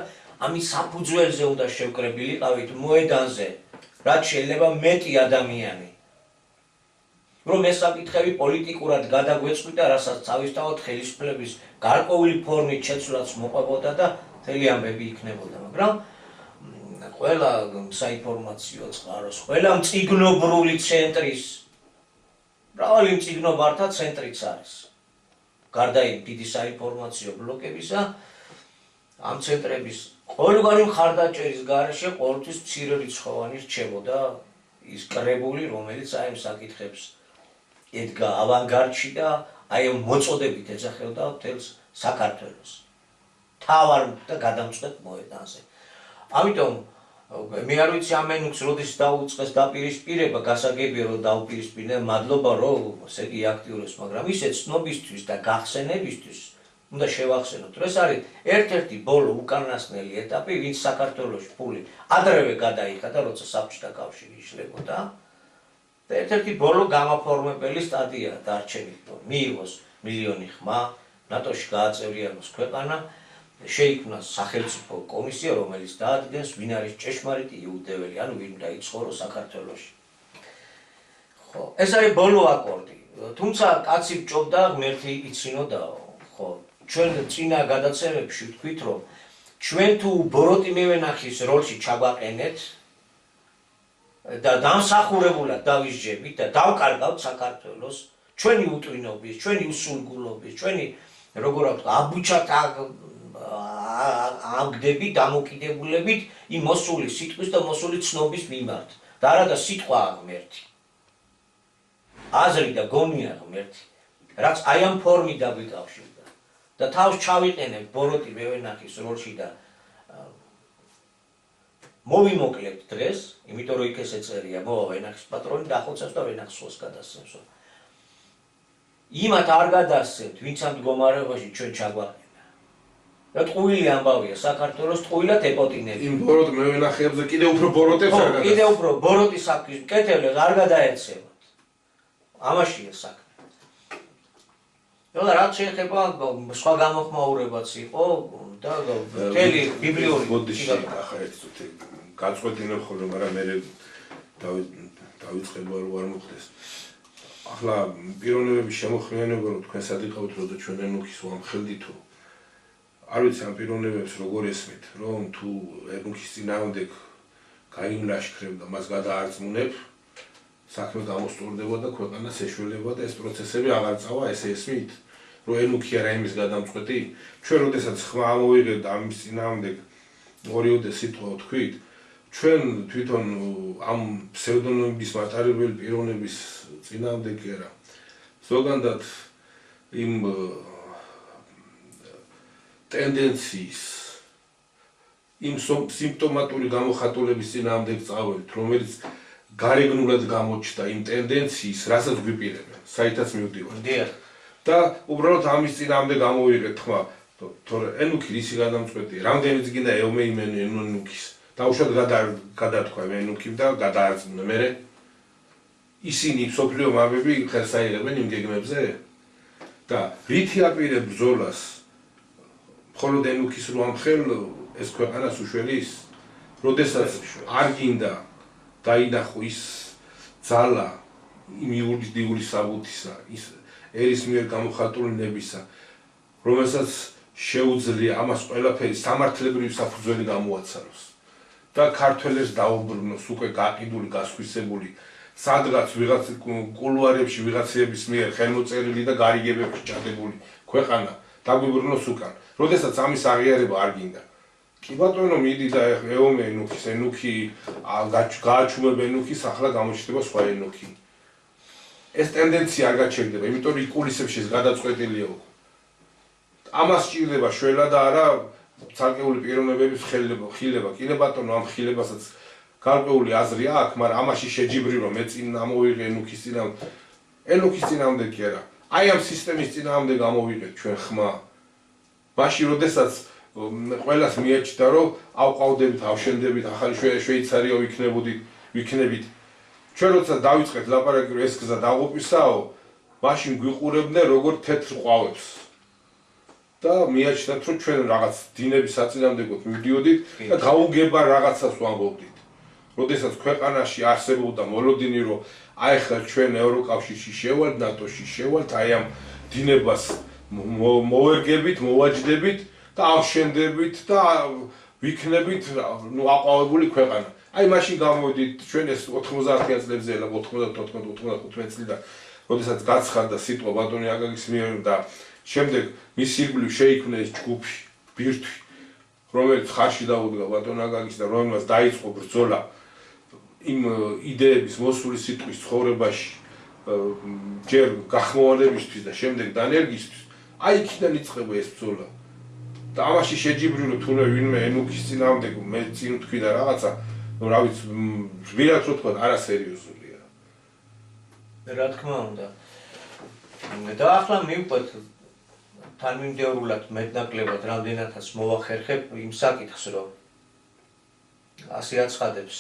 ამის საფუძველზე უნდა შევკრებილიყავით მოედანზე, რაც შეიძლება მეტი ადამიანი. რომ ეს საკითხები პოლიტიკურად გადაგვეწყვიტა, რასაც თავისთავად ხელისუფლების გარკვეული ფორმით შეცვლაც მოყვებოდა და მთელი ამბები იქნებოდა, მაგრამ ყველა საინფორმაციო წყაროს, ყველა მწიგნობრული ცენტრის მრავალი მწიგნობართა ცენტრიც არის. გარდა იმ დიდი საინფორმაციო ბლოკებისა, ამ ცენტრების ყოველგვარი მხარდაჭერის გარეშე ყოველთვის მცირე რიცხოვანი რჩებოდა ის კრებული, რომელიც აი ამ საკითხებს ედგა ავანგარდში და აი ამ მოწოდებით ეძახებოდა მთელს საქართველოს. თავარ და გადამწყვეტ მოედანზე. ამიტომ მე არ ვიცი ამ ენუქს როდის დაუწყეს დაპირისპირება, გასაგებია რომ დაუპირისპირდა, მადლობა რომ ესე იგი აქტიურებს, მაგრამ ისე ცნობისთვის და გახსენებისთვის უნდა შევახსენოთ, რომ ეს არის ერთ-ერთი ბოლო უკანასკნელი ეტაპი, ვინც საქართველოში ფული ადრევე გადაიხადა, როცა საბჭოთა კავშირი იშლებოდა. და ერთ-ერთი ბოლო გამაფორმებელი სტადია დარჩენილი, რომ მიიღოს მილიონი ხმა, ნატოში გააწევრიანოს ქვეყანა, შეიქმნას სახელმწიფო კომისია, რომელიც დაადგენს, ვინ არის ჭეშმარიტი იუდეველი, ანუ ვინ უნდა იცხოვროს საქართველოში. ხო, ეს არის ბოლო აკორდი. თუმცა კაცი ბჭობდა, ღმერთი იცინოდაო. ხო, ჩვენ წინა გადაცემებში ვთქვით, რომ ჩვენ თუ ბოროტი მევენახის როლში ჩაგვაყენეთ და დამსახურებულად დავისჯებით და დავკარგავთ საქართველოს, ჩვენი უტვინობის, ჩვენი უსულგულობის, ჩვენი როგორ ვთქვა, აბუჩათ ამგდები დამოკიდებულებით იმ მოსული სიტყვის და მოსული ცნობის მიმართ. და არა და სიტყვა ღმერთი. აზრი და გონია ღმერთი, რაც აი ამ ფორმით დაგვიკავშირდა. და თავს ჩავიყენებ ბოროტი მევენახის როლში და მოვიმოკლებთ დღეს, იმიტომ რომ იქ ესე წერია, მოვა ვენახის პატრონი დახოცებს და ვენახს სხვას გადასცემს. იმათ არ გადასცემთ, ვინც ამ მდგომარეობაში ჩვენ ჩაგვაყენა. და ტყუილი ამბავია, საქართველოს ტყუილად ეპოტინები. იმ ბოროტ მევენახეებზე კიდევ უფრო ბოროტებს არ გადასცემთ. კიდევ უფრო ბოროტის საქმის მკეთებლებს არ გადაეცემოთ. ამაშია საქმე. და რაც შეეხება სხვა გამოხმაურებაც იყო და მთელი ბიბლიური ბოდიში ახლა ერთ წუთი გაწყვეტინებ ხოლმე, მაგრამ მე დავიწყება რომ არ მოხდეს. ახლა პიროვნებების შემოხმიანება რომ თქვენ სად იყავით, როცა ჩვენ ენუქის ვამხელდით თუ არ ვიცი ამ პიროვნებებს როგორ ესმით, რომ თუ ენუქის წინააღმდეგ გაიმლაშქრებ და მას გადაარწმუნებ, საქმე გამოსწორდება და ქვეყანას ეშველება და ეს პროცესები აღარ წავა, ესე ესმით, რომ ენუქი არა იმის გადამწყვეტი. ჩვენ როდესაც ხმა ამოვიღებთ ამის წინააღმდეგ ორიოდე სიტყვა ვთქვით, ჩვენ თვითონ ამ ფსევდონიმების მატარებელი პიროვნების წინააღმდეგ კი არა. ზოგადად იმ ტენდენციის, იმ სიმპტომატური გამოხატულების წინააღმდეგ წავალთ, რომელიც გარეგნულად გამოჩნდა იმ ტენდენციის, რასაც გვიპირებენ, საითაც მივდივართ. დიახ. და უბრალოდ ამის წინააღმდეგ გამოვიღეთ ხმა, თორე ენუქი რისი გადამწყვეტია, რამდენიც გინდა ევმე იმ ენუქის. დაუშვათ გადათქვა ენუქიმ და გადაარწმუნა. მერე ისინი სოფლიო მამები ხელს აიღებენ იმ გეგმებზე და რითი აპირებ ბრძოლას მხოლოდ ენუქის რო ამხელ ეს ქვეყანას უშველის, როდესაც არ გინდა დაინახო ის ძალა იმ იურიდიული საბუთისა, ის ერის მიერ გამოხატული ნებისა, რომელსაც შეუძლია ამას ყველაფერი სამართლებრივი საფუძველი გამოაცაროს და ქართველებს დაუბრუნოს უკვე გაყიდული, გასხვისებული, სადღაც ვიღაც კულუარებში ვიღაცების მიერ ხელმოწერილი და გარიგებებში ჩადებული ქვეყანა დაგვიბრუნოს უკან. როდესაც ამის აღიარება არ გინდა. კი ბატონო, მიდი და ევმე ენუქის, ენუქი გააჩუმებ ენუქის, ახლა გამოჩნდება სხვა ენუქი. ეს ტენდენცია არ გაჩერდება, იმიტომ რომ იკულისებში ეს გადაწყვეტილია. ამას სჭირდება შველა და არა ცალკეული პიროვნებების ხილება. კი ბატონო, ამ ხილებასაც გარკვეული აზრი აქვს, მაგრამ ამაში შეჯიბრი რომ მე წინ ამოვიღე ენუქის წინააღმდეგ. ენუქის წინააღმდეგ კი არა. აი ამ სისტემის წინააღმდეგ გამოვიღეთ ჩვენ ხმა. მაშინ როდესაც ყველას მიეჩნდა რომ ავყავდებით, ავშენდებით, ახალი შვეიცარია ვიქნებით. ჩვენ როცა დავიწყეთ ლაპარაკი რომ ეს გზა დაღუპვისაო, მაშინ გვიყურებდნენ როგორ თეთრ ყვავებს. და მიაჩნდათ რომ ჩვენ რაღაც დინების საწინააღმდეგოდ მივდიოდით და გაუგება რაღაცას ვამბობდით. როდესაც ქვეყანაში არსებობდა მოლოდინი რომ აი ხა ჩვენ ევროკავშირში შევალთ, ნატოში შევალთ, აი ამ დინებას მოვერგებით, მოვაჯდებით და ავშენდებით და ვიქნებით აყვავებული ქვეყანა. აი მაშინ გამოვიდით ჩვენ ეს 90-იან წლებზე ელა 94-95 წლიდან, როდესაც გაცხადდა სიტყვა ბატონი აკაკის მიერ და შემდეგ მის ირგვლივ შეიქმნა ეს ჯგუფი, ბირთვი, რომელიც ხარში დაუდგა ბატონ აკაკის და რომელმაც დაიწყო ბრძოლა იმ იდეების მოსული სიტყვის ცხოვრებაში ჯერ გახმოვანებისთვის და შემდეგ დანერგისთვის, აი იქიდან იწყება ეს ბრძოლა. და ამაში შეჯიბრი რომ თუნე ვინმე ენუქის წინააღმდეგ მე წინ ვთქვი და რაღაცა ну რა ვიცი ვირად რო თქვა არასერიოზულია რა თქმა უნდა და ახლა მივყვეთ თანმიმდევრულად მეტნაკლებად რამდენადაც მოვახერხებ იმ საკითხს რომ ასე აცხადებს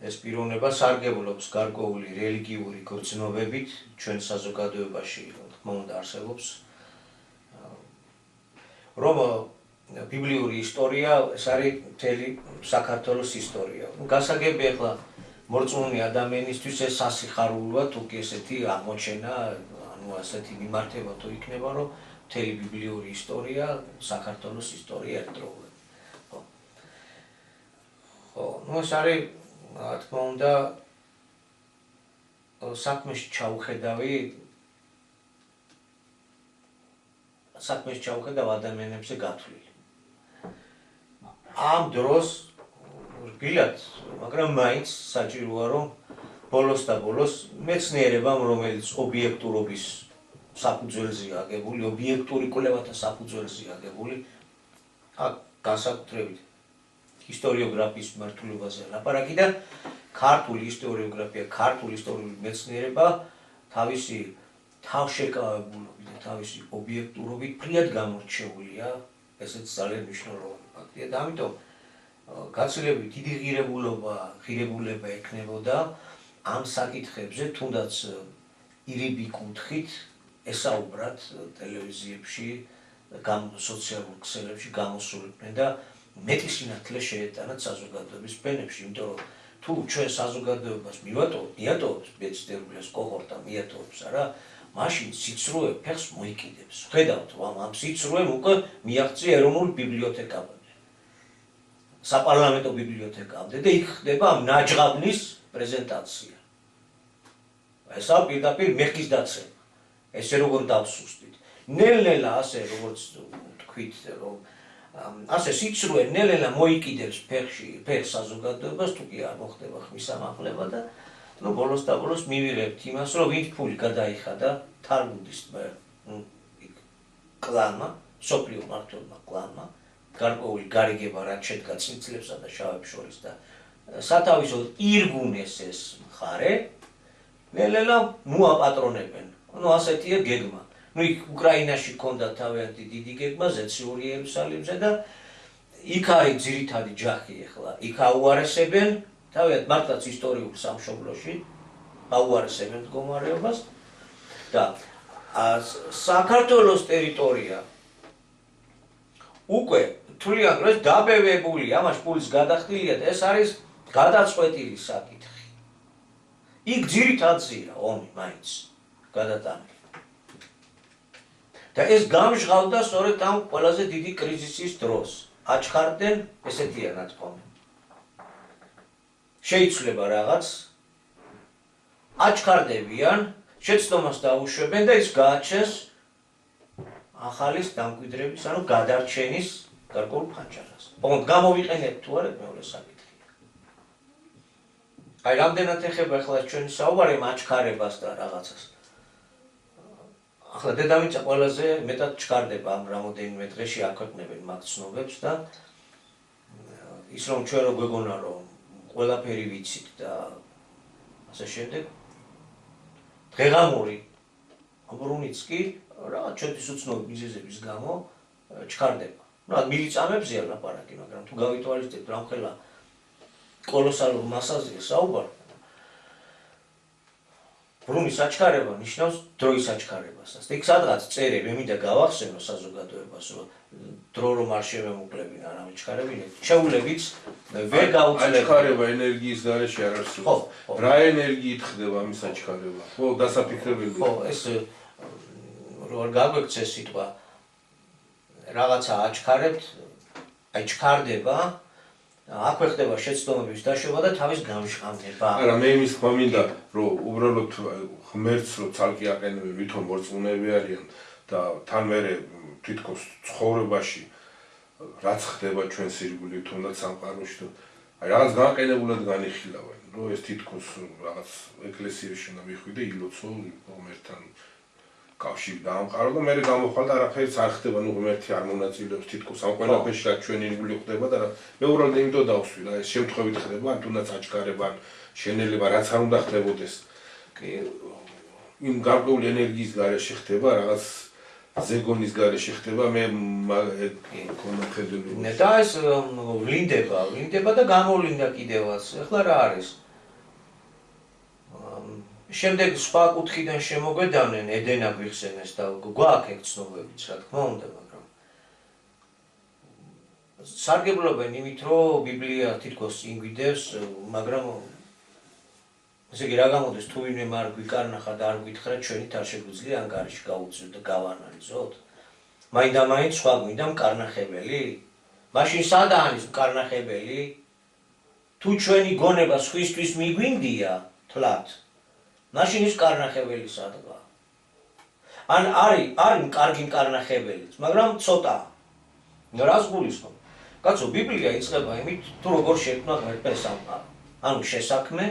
ეს პიროვნება სარგებლობს გარკვეული რელიგიური გრძნობებით ჩვენ საზოგადოებაში თქმა უნდა არსებობს რომ ბიბლიური ისტორია ეს არის მთელი საქართველოს ისტორია. გასაგები ახლა მორწმუნე ადამიანისთვის ეს სასიხარულოა თუ კი ესეთი აღმოჩენა, ანუ ასეთი მიმართება თუ იქნება, რომ მთელი ბიბლიური ისტორია საქართველოს ისტორია ერთდროულად. ხო, ну ეს არის რა თქმა უნდა საქმეში ჩავხედავ ადამიანებზე გათვლილი. ამ დროს რბილად, მაგრამ მაინც საჭიროა რომ ბოლოს და ბოლოს მეცნიერებამ რომელიც ობიექტურობის საფუძველზეა აგებული, ობიექტური კვლევათა საფუძველზეა აგებული, აქ განსაკუთრებით ისტორიოგრაფიის მართულობაზე ლაპარაკი და ქართული ისტორიოგრაფია, ქართული ისტორიული მეცნიერება თავისი თავშეკავებულობით და თავისი ობიექტურობით ფრიად გამორჩეულია, ესეც ძალიან მნიშვნელოვანი ფაქტია და ამიტომ გაცილებით დიდი ღირებულება ექნებოდა ამ საკითხებზე, თუნდაც ირიბი კუთხით ესაუბრათ ტელევიზიებში, სოციალურ ქსელებში გამოსულიყვნენ და მეტი სინათლე შეეტანათ საზოგადოების ფენებში, იმიტომ რომ თუ ჩვენ საზოგადოებას მიატოვებთ მეცნიერულებს კოჰორტა მიატოვებს არა, მაშინ სიცრუე ფეხს მოიკიდებს. ხედავთ, ამ სიცრუემ უკვე მიაღწია ეროვნულ ბიბლიოთეკამდე. საპარლამენტო ბიბლიოთეკამდე და იქ ხდება ამ ნაჯღაბნის პრეზენტაცია. ესა პირდაპირ მეხის დაცემა. ესე როგორ დავსუსტით. ნელ-ნელა ასე როგორც თქვით რომ ასე სიცრუე ნელ-ნელა მოიკიდებს ფეხს საზოგადოებას, თუ კი არ მოხდება ხმის ამაღლება და ну ბოლოს და ბოლოს მივიღებთ იმას, რომ ვინც ფული გადაიხადა თალმუდის კლანმა, სოფლიო მმართველმა კლანმა, გარკვეული გარიგება რაც შედგა წინწლებსა და შავებს შორის და სათავისოდ ირგუნეს ეს მხარე, ნელ-ნელა მოაპატრონებენ. ну ასეთია გეგმა. ну იქ უკრაინაში ქონდა თავიანთი დიდი გეგმა ზეციური იერუსალიმზე და იქ არის ძირითადი ჯახი ახლა. იქ აუარესებენ თავიანთ მართლაც ისტორიულ სამშობლოში აუარესებენ მდგომარეობას და საქართველოს ტერიტორია უკვე თვლიან რომ ეს დაბევებულია, ამაში პულის გადახდილია და ეს არის გადაწყვეტილი საკითხი. იქ ძირითადია ომი მაინც გადატანილი. და ეს გამჟღავდა სწორედ ამ ყველაზე დიდი კრიზისის დროს. აჩქარდნენ ესეთია ნათქვამი. შეიცვლება რაღაც, აჩქარდებიან, შეცდომას დაუშვებენ და ის გააჩენს ახალის დამკვიდრების, ანუ გადარჩენის გარკვეულ ფანჯარას. ოღონდ გამოვიყენებთ თუ არა მეორე საკითხია. აი რამდენად ეხება ახლა ჩვენი საუბარი აჩქარებას და რაღაცას. ახლა დედამიწა ყველაზე მეტად ჩქარდება ამ რამოდენიმე დღეში აქვეყნებენ მაგ ცნობებს და ის რომ ჩვენ რო გვეგონა რომ ყველაფერი ვიცით და ასე შემდეგ დღეღამური ამბრუნიც კი რაღაც ჩვენთვის უცნობი მიზეზების გამო ჩქარდება. ну მილიწამებზეა ლაპარაკი, მაგრამ თუ გავითვალისწინებთ რამხელა კოლოსალურ მასაზეა საუბარი ბრუნის აჩქარება ნიშნავს დროის აჩქარებასაც. იქ სადღაც წერები, მინდა გავახსენო საზოგადოებას, რომ დრო რომ არ შემემუქლებინა არ ამჩქარებინეთ, შეულებიც ვერ გაუწლებია. აჩქარება ენერგიის გარეშე არ არსებობს. რა ენერგიით ხდება ამის აჩქარება? ხო, დასაფიქრებელი. ხო, ეს რო გაგვექცეს სიტყვა რაღაცა აჩქარებთ, აი ჩქარდება, აქვე ხდება შეცდომების დაშვება და თავის გამჟღავნება. არა, მე იმის თქმა მინდა, რომ უბრალოდ ღმერთს რო ცალკე აყენებენ, ვითომ მორწმუნეები არიან და თან მერე თითქოს ცხოვრებაში რაც ხდება ჩვენს ირგვლივ თუნდაც სამყაროში, აი რაღაც გაყენებულად განიხილავენ, რომ ეს თითქოს რაღაც ეკლესიაში უნდა მიხვიდე, ილოცო ღმერთთან კავშირი დაამყარო და მე გამოხვალ და არაფერიც არ ხდება, ნუ ღმერთი არ მონაწილეობს თითქოს ამ ყველაფერში რაც ჩვენი ირგვლივ ხდება და მე უბრალოდ იმიტომ დავსვი რა ეს შემთხვევით ხდება, ან თუნდაც აჩქარება, ან შენელება რაც არ უნდა ხდებოდეს. იმ გარკვეული ენერგიის გარეშე ხდება, რაღაც ზეგონის გარეშე ხდება, მე მქონდა ხედული. და ეს ვლინდება და გამოვლინდა კიდევაც. ეხლა რა არის? შემდეგ სხვა კუთხიდან შემოგვედავნენ ედენა გვიხსენეს და გვაქვს ეგ ცნობებიც, რა თქმა უნდა, მაგრამ სარგებლობენ იმით, რომ ბიბლია თითქოს ინგვიდევს, მაგრამ ესე იგი რა გამოდის თუ ვინმე არ გვიკარნახა და არ გვითხრა ჩვენით არ შეგვიძლია ანგარიში გავუწიოთ და გავანალიზოთ. მაინდა-მაინც სხვა გვინდა მკარნახებელი? მაშინ სადაა ის მკარნახებელი? თუ ჩვენი გონება სხვისთვის მიგვინდია, თლათ მაშინ ის მკარნახებელი სადღა. ან არის კარგი მკარნახებელიც, მაგრამ ცოტა. რას გულისხმობ? კაცო, ბიბლია იწყება იმით, თუ როგორ შექმნა ღმერთმა სამყარო. ანუ შესაქმე,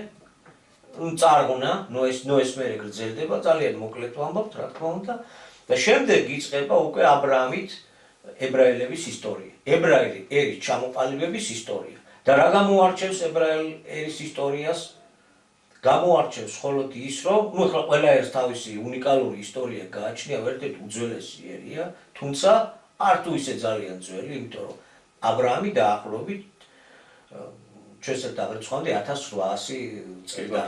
წარღვნა, ნოეს მერე გრძელდება, ძალიან მოკლედ ვამბობთ, რა თქმა უნდა, და შემდეგ იწყება უკვე აბრაამით ებრაელების ისტორია. ებრაელი ერის ჩამოყალიბების ისტორია. და რა გამოარჩევს ებრაელი ერის ისტორიას? გამოარჩევს მხოლოდ ის, რომ ახლა ყველა ერს თავისი უნიკალური ისტორია გააჩნია, ერთ-ერთი უძველესი ერია, თუმცა არ თუ ისე ძალიან ძველი, იმიტომ რომ აბრაამი დაახლოებით ჩვენს დაგრიცხვამდე 1800 წელი და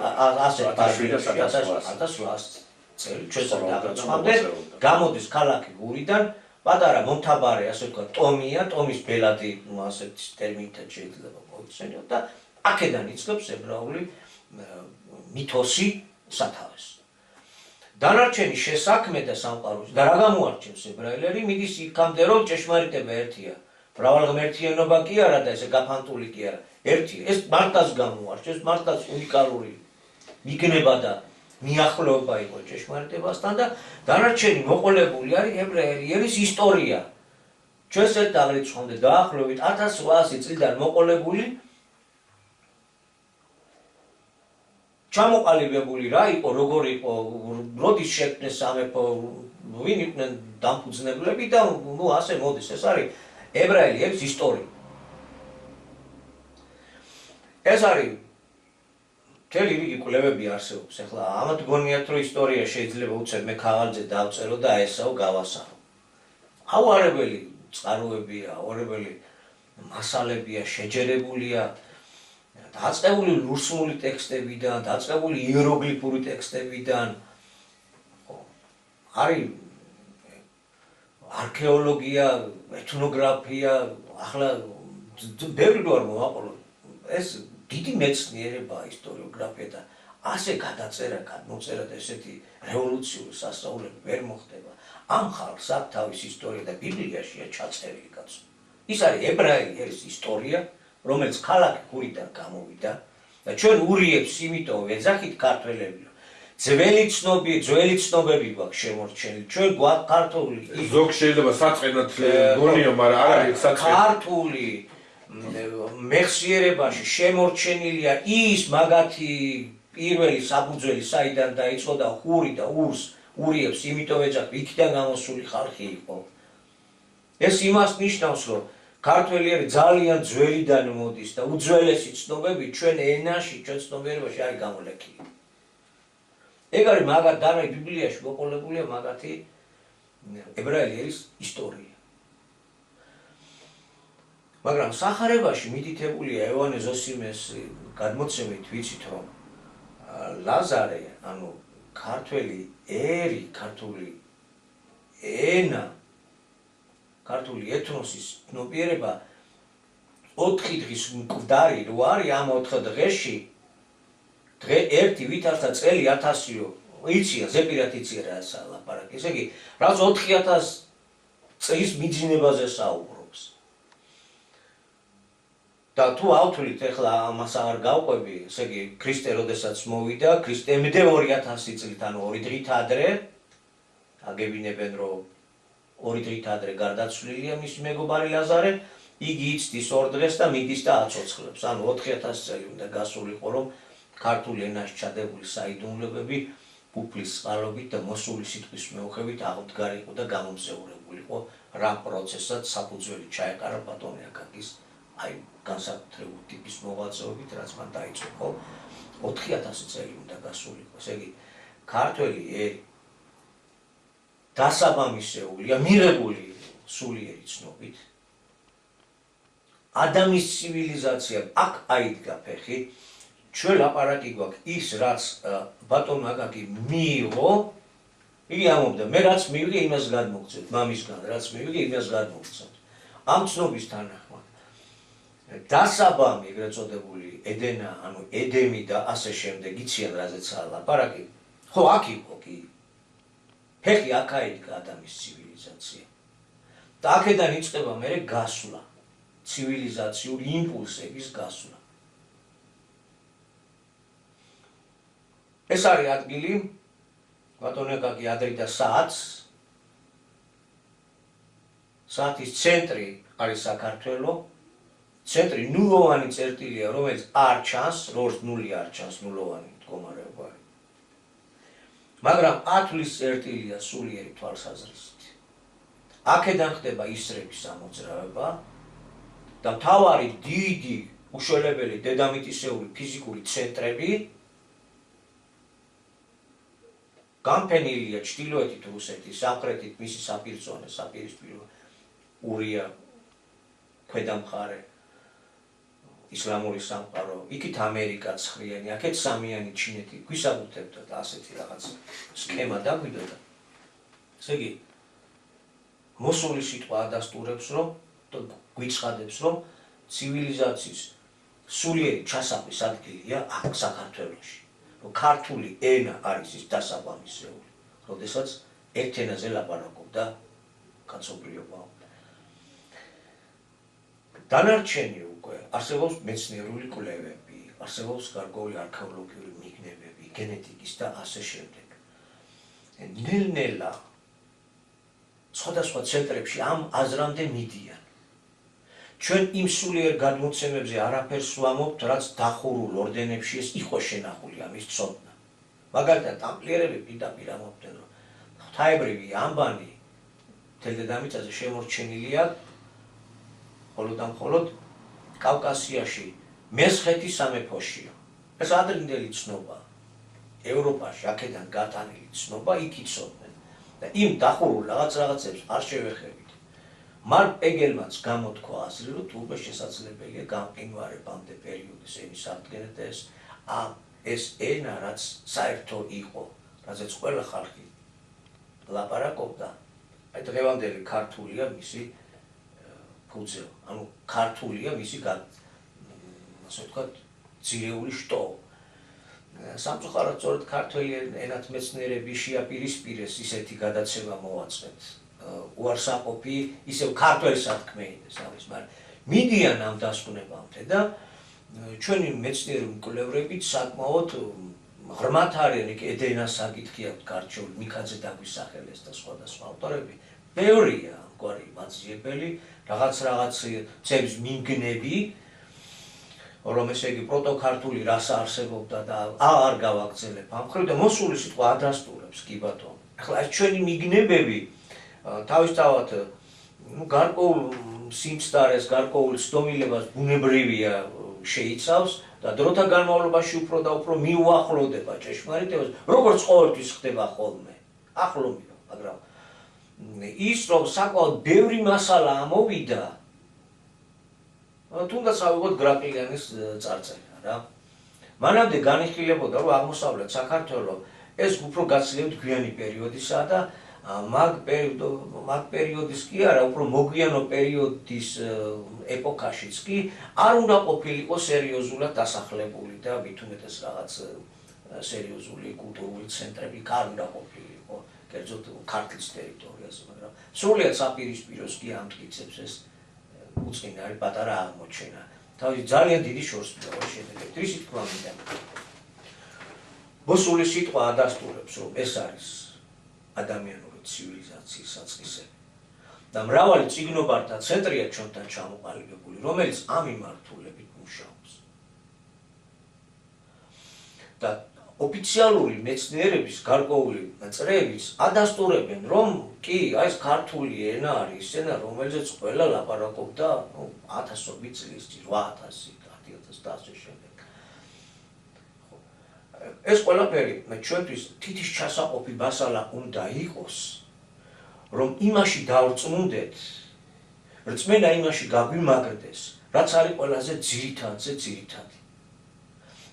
1800 წელი ჩვენს დაგრიცხვამდე გამოდის ქალაქი გურიდან, პატარა მომთაბარე, ასე ვთქვათ, ტომია, ტომის ბელადი, ასეთ ტერმინით შეიძლება მოიხსენიოთ და აქედან იწყებს ებრაული მითოსი სათავეს. დანარჩენი შესაქმე და სამყაროში და რა გამოარჩევს ებრაელები, მიდის იქამდე, რომ ჭეშმარიტება ერთია. მრავალღმერთიანობა კი არა და ესე გაფანტული კი არა. ერთია. ეს მარტას გამოარჩევს, მარტას უნიკალური მიგნება და მიახლოება იყო ჭეშმარიტებასთან და დანარჩენი მოყოლებული არის ებრაელი ერის ისტორია. ჩვენს დაგრიცხვამდე დაახლოებით 1800 წლიდან მოყოლებული ჩამოყალიბებული რა იყო, როგორ იყო, როდის შექმნეს სამეფო, ვინ იყვნენ დამფუძნებლები და ნუ ასე მოდის, ეს არის ებრაელი ერის ისტორია. ეს არის მთელი რიგი კვლევები არსებობს. ახლა ამათ გონიათ, რომ ისტორია შეიძლება უცებ მე ქაღალდზე დავწერო და ესაო გავასახო. აუარებელი წყაროებია, აუარებელი მასალებია, შეჯერებულია. დაწყებული ლურსმული ტექსტებიდან, დაწყებული იეროგლიფური ტექსტებიდან, არის არქეოლოგია, ეთნოგრაფია, ახლა ბევრი არ მოვაყოლო. ეს დიდი მეცნიერებაა ისტორიოგრაფია და ასე გადაწერა, გადმოწერა და ესეთი რევოლუციური სასწაულები ვერ მოხდება. ამ ხალხს აქვს თავისი ისტორია და ბიბლიაშია ჩაწერილი კაცო. ის არის ებრაელი ერის ისტორია, რომელიც ქალაქი გურიდან გამოვიდა და ჩვენ ურიებს იმიტომ ვეძახით ქართველები, ძველი ცნობები გვაქვს შემორჩენილი, ჩვენ გვაქვს ქართული. ზოგ შეიძლება საწყენად გონია, მაგრამ არ არის საწყენად. ქართული მეხსიერებაში შემორჩენილია ის მაგათი პირველი საფუძველი, საიდან დაიწყო და ხური და ურიებს იმიტომ ვეძახით, იქიდან გამოსული ხალხი იყო. ეს იმას ნიშნავს, რომ ქართველი ერი ძალიან ძველიდან მოდის და უძველესი ცნობები ჩვენ ენაში, ჩვენ ცნობიერებაში არის გამოლექილი. ეგ არის მაგათ დანაი ბიბლიაში მოყოლებულია მაგათი ებრაელი ერის ისტორია. მაგრამ სახარებაში მითითებულია ევანე ზოსიმეს გადმოცემით ვიცით, რომ ლაზარე, ანუ ქართველი ერი, ქართული ენა, ქართული ეთნოსის ცნობიერება 4 დღის მკვდარი რო არის, ამ 4 დღეში დღე ერთი ვითარცა წელი 1000-იო, იცია, ზეპირად იცია რა ლაპარაკი. ესე იგი, რაც 4000 წლის მიძინებაზე საუბრობს. და თუ ავთვლით ეხლა ამას არ გავყვები, ესე იგი, ქრისტე როდესაც მოვიდა, ქრისტემდე 2000 წლით, ანუ 2 დღით ადრე, აგებინებენ რომ 2 დღით ადრე გარდაცვლილია მისი მეგობარი ლაზარე, იგი იცდის 2 დღეს და მიდის და აცოცხლებს. ანუ 4000 წელი უნდა გასულიყო, რომ ქართულ ენაში ჩადებული საიდუმლოებები უფლის წყალობით და მოსული სიტყვის მეუხებით აღმდგარიყო და გამომზეურებულიყო რა პროცესად საფუძველი ჩაეყარა ბატონი აკაკის აი განსაკუთრებული ტიპის მოღვაწეობით, რაც მან დაიწყო 4000 წელი უნდა გასულიყო. ესე იგი, ქართველი ერი დასაბამისეულია მიღებული სულიერი ცნობით. ადამიანის ცივილიზაცია აქ აიდგა ფეხი. ჩვენ ლაპარაკი გვაქვს ის, რაც ბატონ აკაკი მიიღო, იგი ამბობდა, მე რაც მივიღე, იმას გადმოგცემთ, მამისგან რაც მივიღე, იმას გადმოგცემთ. ამ ცნობის თანახმად დასაბამი ეგრეთ წოდებული ედენა, ანუ ედემი და ასე შემდეგ, იციან რაზეცაა ლაპარაკი. ხო, აქ იყო კი. ფეხი აქ აიდგა ადამიანის ცივილიზაცია. და აქედან იწყება მერე გასვლა, ცივილიზაციური იმპულსების გასვლა. ეს არის ადგილი, ბატონ აკაკი ადრიდა საათის ცენტრი არის საქართველო, ცენტრი ნულოვანი წერტილია, რომელიც არ ჩანს, როგორც ნული არ ჩანს, ნულოვანი მდგომარეობა არის. მაგრამ ათვლის წერტილია სულიერი თვალსაზრისით. აქედან ხდება ისრების ამოძრავება და მთავარი დიდი უშველებელი დედამიწისეული ფიზიკური ცენტრები გამფენილია ჩრდილოეთით რუსეთის, სამხრეთით მისი საპირწონე, საპირისპირო ურია, ქვედა მხარე, ისლამური სამყარო, იქით ამერიკა ცხრიანი, აქეთ სამიანი ჩინეთი, გვისაბუთებდა და ასეთი რაღაც სქემა დაგვიდოდა. ესე იგი, მოსული სიტყვა ადასტურებს, რომ გვიცხადებს, რომ ცივილიზაციის სულიერი ჩასახვის ადგილია აქ საქართველოში. ქართული ენა არის ის დასაბამისეული, როდესაც ერთ ენაზე ლაპარაკობდა კაცობრიობა. დანარჩენი უკვე არსებობს მეცნიერული კვლევები, არსებობს გარკვეული არქეოლოგიური მიგნებები, გენეტიკის და ასე შემდეგ. ნელ-ნელა სხვადასხვა ცენტრებში ამ აზრამდე მიდიან. ჩვენ იმ სულიერ გადმოცემებზე არაფერს ვამობთ, რაც დახურულ ორდენებში ეს იყო შენახული ამის ცოდნა. მაგალითად, ტამპლიერები პირდაპირ ამბობდნენ, რომ ღვთაებრივი ამბანი მთელ დედამიწაზე შემორჩენილია მხოლოდ და მხოლოდ კავკასიაში, მესხეთის სამეფოშია. ეს ადრინდელი ცნობა, ევროპაში აქედან გატანილი ცნობა, იქ იცოდნენ და იმ დახურულ რაღაცებს არ შევეხებით. მარკ ეგელმანს გამოთქვა აზრი, რომ თუნდაც შესაძლებელია გამყინვარებამდე პერიოდის ენის აღდგენა და ეს ენა, რაც საერთო იყო, რაზეც ყველა ხალხი ლაპარაკობდა, აი დღევანდელი ქართულია მისი ფუძე, ანუ ქართულია მისი ასე ვთქვათ, ძირეული შტო. სამწუხაროდ სწორედ ქართველი ენათ მეცნიერები შეაპირისპირეს ისეთი გადაცემა მოვაწყეთ. უარსაყოფი ისევ ქართველ სათქმეინეს არის, მაგრამ მიდიან ამ დასკვნებამდე და ჩვენი მეცნიერული კვლევრებით საკმაოდ ღრმად არიან იქ ედენას საკითხი აქვს გარჩეული, მიქაძე დაგვისახელეს და სხვადასხვა ავტორები. ბევრია ამგვარი მაძიებელი, რაღაცების მიმგნები, რომ ესე იგი პროტოქართული რას არსებობდა და არ გავაგრძელებ ამ ხრივ და მოსული სიტყვა ადასტურებს კი ბატონო. ახლა ეს ჩვენი მიგნებები თავისთავად გარკვეულ სიმცდარეს, გარკვეულ ცდომილებას ბუნებრივია შეიცავს და დროთა განმავლობაში უფრო და უფრო მიუახლოვდება ჭეშმარიტებას, როგორც ყოველთვის ხდება ხოლმე. ახლომია, მაგრამ ის რომ საკმაოდ ბევრი მასალა ამოვიდა, თუნდაც ავიღოთ გრაკლიანის წარწერა რა. მანამდე განიხილებოდა, რომ აღმოსავლეთ საქართველო ეს უფრო გაცილებით გვიანი პერიოდისაა და მაგ პერიოდის კი არა, უფრო მოგვიანო პერიოდის ეპოქაშიც კი არ უნდა ყოფილიყო სერიოზულად დასახლებული და მით უმეტეს რაღაც სერიოზული კულტურული ცენტრები არ უნდა ყოფილიყო, კერძოდ ქართლის ტერიტორიაზე, მაგრამ სრულიად საპირისპიროს კი ამტკიცებს ეს უწყინარი პატარა აღმოჩენა. თავის ძალიან დიდი შორსმილობა შედეგებს. რისი თქმა მინდა. მოსული სიტყვა ადასტურებს, რომ ეს არის ადამიანური ცივილიზაციის საწყისები. და მრავალი წიგნობართა ცენტრია ჩვენთან ჩამოყალიბებული, რომელიც ამ მიმართულებით მუშაობს. და ოფიციალური მეცნიერების გარკვეული წრეების ადასტურებენ, რომ კი, აი ეს ქართული ენა არის ენა, რომელზეც ყველა ლაპარაკობდა, 1000 წლის წინ, 8000, 10000 და ასე შემდეგ. ეს ყველაფერი ჩვენთვის თითის ჩასაყოფი მასალა უნდა იყოს, რომ იმაში დავრწმუნდეთ, რწმენა იმაში გაგვიმაგრდეს, რაც არის ყველაზე ძირითადი.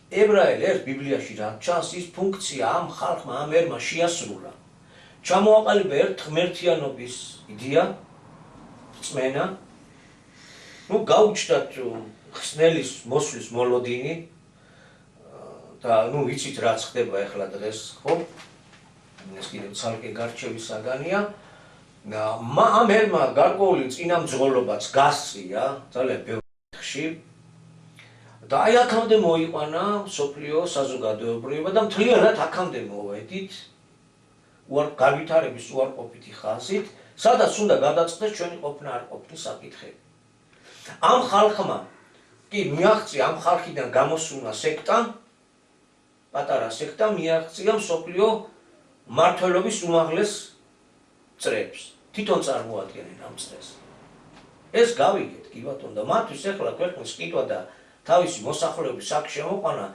ებრაელ ერთ ბიბლიაში რა ჩანს ის ფუნქცია ამ ხალხმა ამ ერმა შეასრულა. ჩამოაყალიბა ერთ ღმერთიანობის იდეა, რწმენა, გაუჩნდათ ხსნელის მოსვლის მოლოდინი და ვიცით რაც ხდება ახლა დღეს, ხო? ეს კიდევ ცალკე გარჩევის საგანია. ამ ერმა გარკვეული წინამძღოლობაც გასწია, ძალიან ბევრ ხში. და აი აქამდე მოიყვანა სოფლიო საზოგადოებრივება და მთლიანად აქამდე მოვედით განვითარების უარყოფითი ხაზით, სადაც უნდა გადაწყდეს ჩვენი ყოფნა არ ყოფნის საკითხები. ამ ხალხმა კი მიაღწია ამ ხალხიდან გამოსულა სექტა, პატარა სექტა მიაღწია სოფლიო მმართველობის უმაღლეს წრეებს. თვითონ წარმოადგენენ ამ წრეს. ეს გავიგეთ კი ბატონო და მათთვის ახლა ქვეყნის ყიდვა და თავისი მოსახლეობის აქ შემოყვანა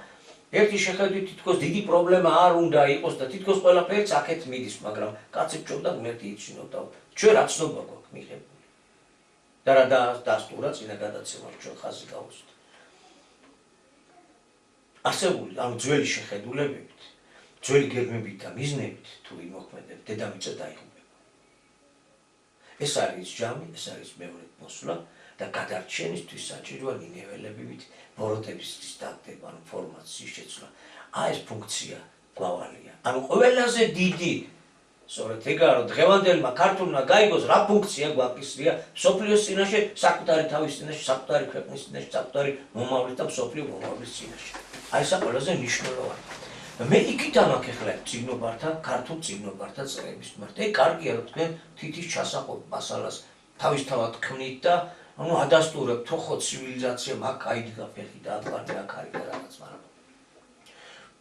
ერთი შეხედვით თითქოს დიდი პრობლემა არ უნდა იყოს და თითქოს ყველაფერიც აქეთ მიდის, მაგრამ კაცი ჭობდა ღმერთი იცნობდა. ჩვენ რა ცნობა გვაქვს მიღებული. და რა დასტურა წინა გადაცემა ჩვენ ხაზი გავუსვით. არსებული ამ ძველი შეხედულებებით, ძველი გეგმებით და მიზნებით თუ იმოქმედებ, დედამიწა დაიღუპება. ეს არის ჯამი, ეს არის მეორე მოსვლა. და გადარჩენისთვის საჭიროა ნინეველებივით ბოროტების დაგდება, ფორმაციის შეცვლა. აი ეს ფუნქცია გვავალია. ანუ ყველაზე დიდი, სწორედ ეგაა, რომ დღევანდელმა ქართულმა გაიგოს რა ფუნქცია გვაკისრია მსოფლიოს წინაშე, საკუთარი თავის წინაშე, საკუთარი ქვეყნის წინაშე, საკუთარი მომავლის და მსოფლიო მომავლის წინაშე. აი ესა ყველაზე მნიშვნელოვანი. მე იქით ამაქვს ახლა წიგნობართა, ქართულ წიგნობართა წრეების მიმართ. კარგია რომ თქვენ თითის ჩასაყოფ მასალას თავისთავად ქმნით და ადასტურებთ, რომ ხო ცივილიზაცია მაგ აიდგა ფეხი და ატყარი აქ არის და რაღაც, მაგრამ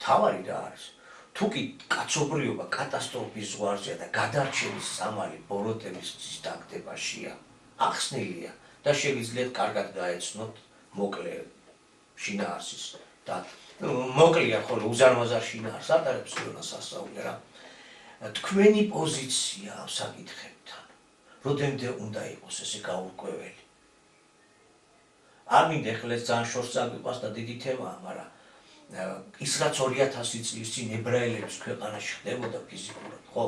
თავარი რა არის? თუ კი კაცობრიობა კატასტროფის ზღვარზეა და გადარჩენის სამალი ბოროტების დაგდებაშია, ახსნილია და შეგიძლიათ კარგად გაეცნოთ მოკლე შინაარსის და მოკლეა ხოლმე უზარმაზარ შინაარსს ატარებს როდესაც ასწავლე რა. თქვენი პოზიცია ამ საკითხებთან, როდემდე უნდა იყოს ესე გაურკვეველი. არ მინდა ახლა ეს ძალიან შორს წაგვიყვას და დიდი თემაა, მაგრამ ის რაც 2000 წლის წინ ებრაელების ქვეყანაში ხდებოდა ფიზიკურად, ხო?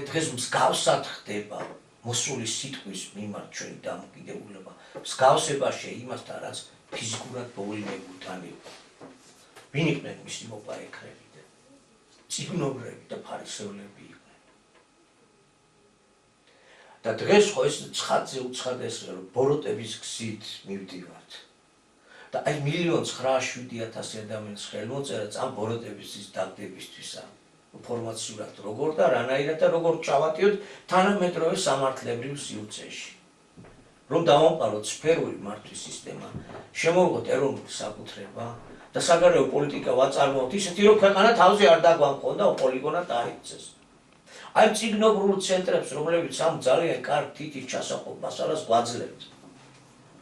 დღეს მსგავსად ხდება მოსული სიტყვის მიმართ ჩვენი დამოკიდებულება. მსგავსება შეიმასთან, რაც ფიზიკურად ბოულილებულთან იყო. ვინ იყვნენ მისი მოპარეკრები და წიგნობრები და ფარისევლები იყვნენ. და დღეს ხო ეს ცხადზე უცხადეს რომ ბოროტების გზით მივდივართ. და აი 1,907,000 ადამიანის ხელმოწერაც ამ ბოროტების გზის დაგდებისთვისა. ინფორმაციურად როგორ და რანაირად და როგორ ჩავატიოთ თანამედროვე სამართლებრივ სივრცეში. რომ დავამყაროთ სფერული მართვის სისტემა, შემოვიღოთ ეროვნული საკუთრება და საგარეო პოლიტიკა ვაწარმოოთ ისეთი, რომ ქვეყანა თავზე არ დაგვამყო და პოლიგონად არ იქცეს. აი წიგნობრულ ცენტრებს, რომლებიც ამ ძალიან კარგ თითის ჩასაყოფ მასალას გვაძლევთ.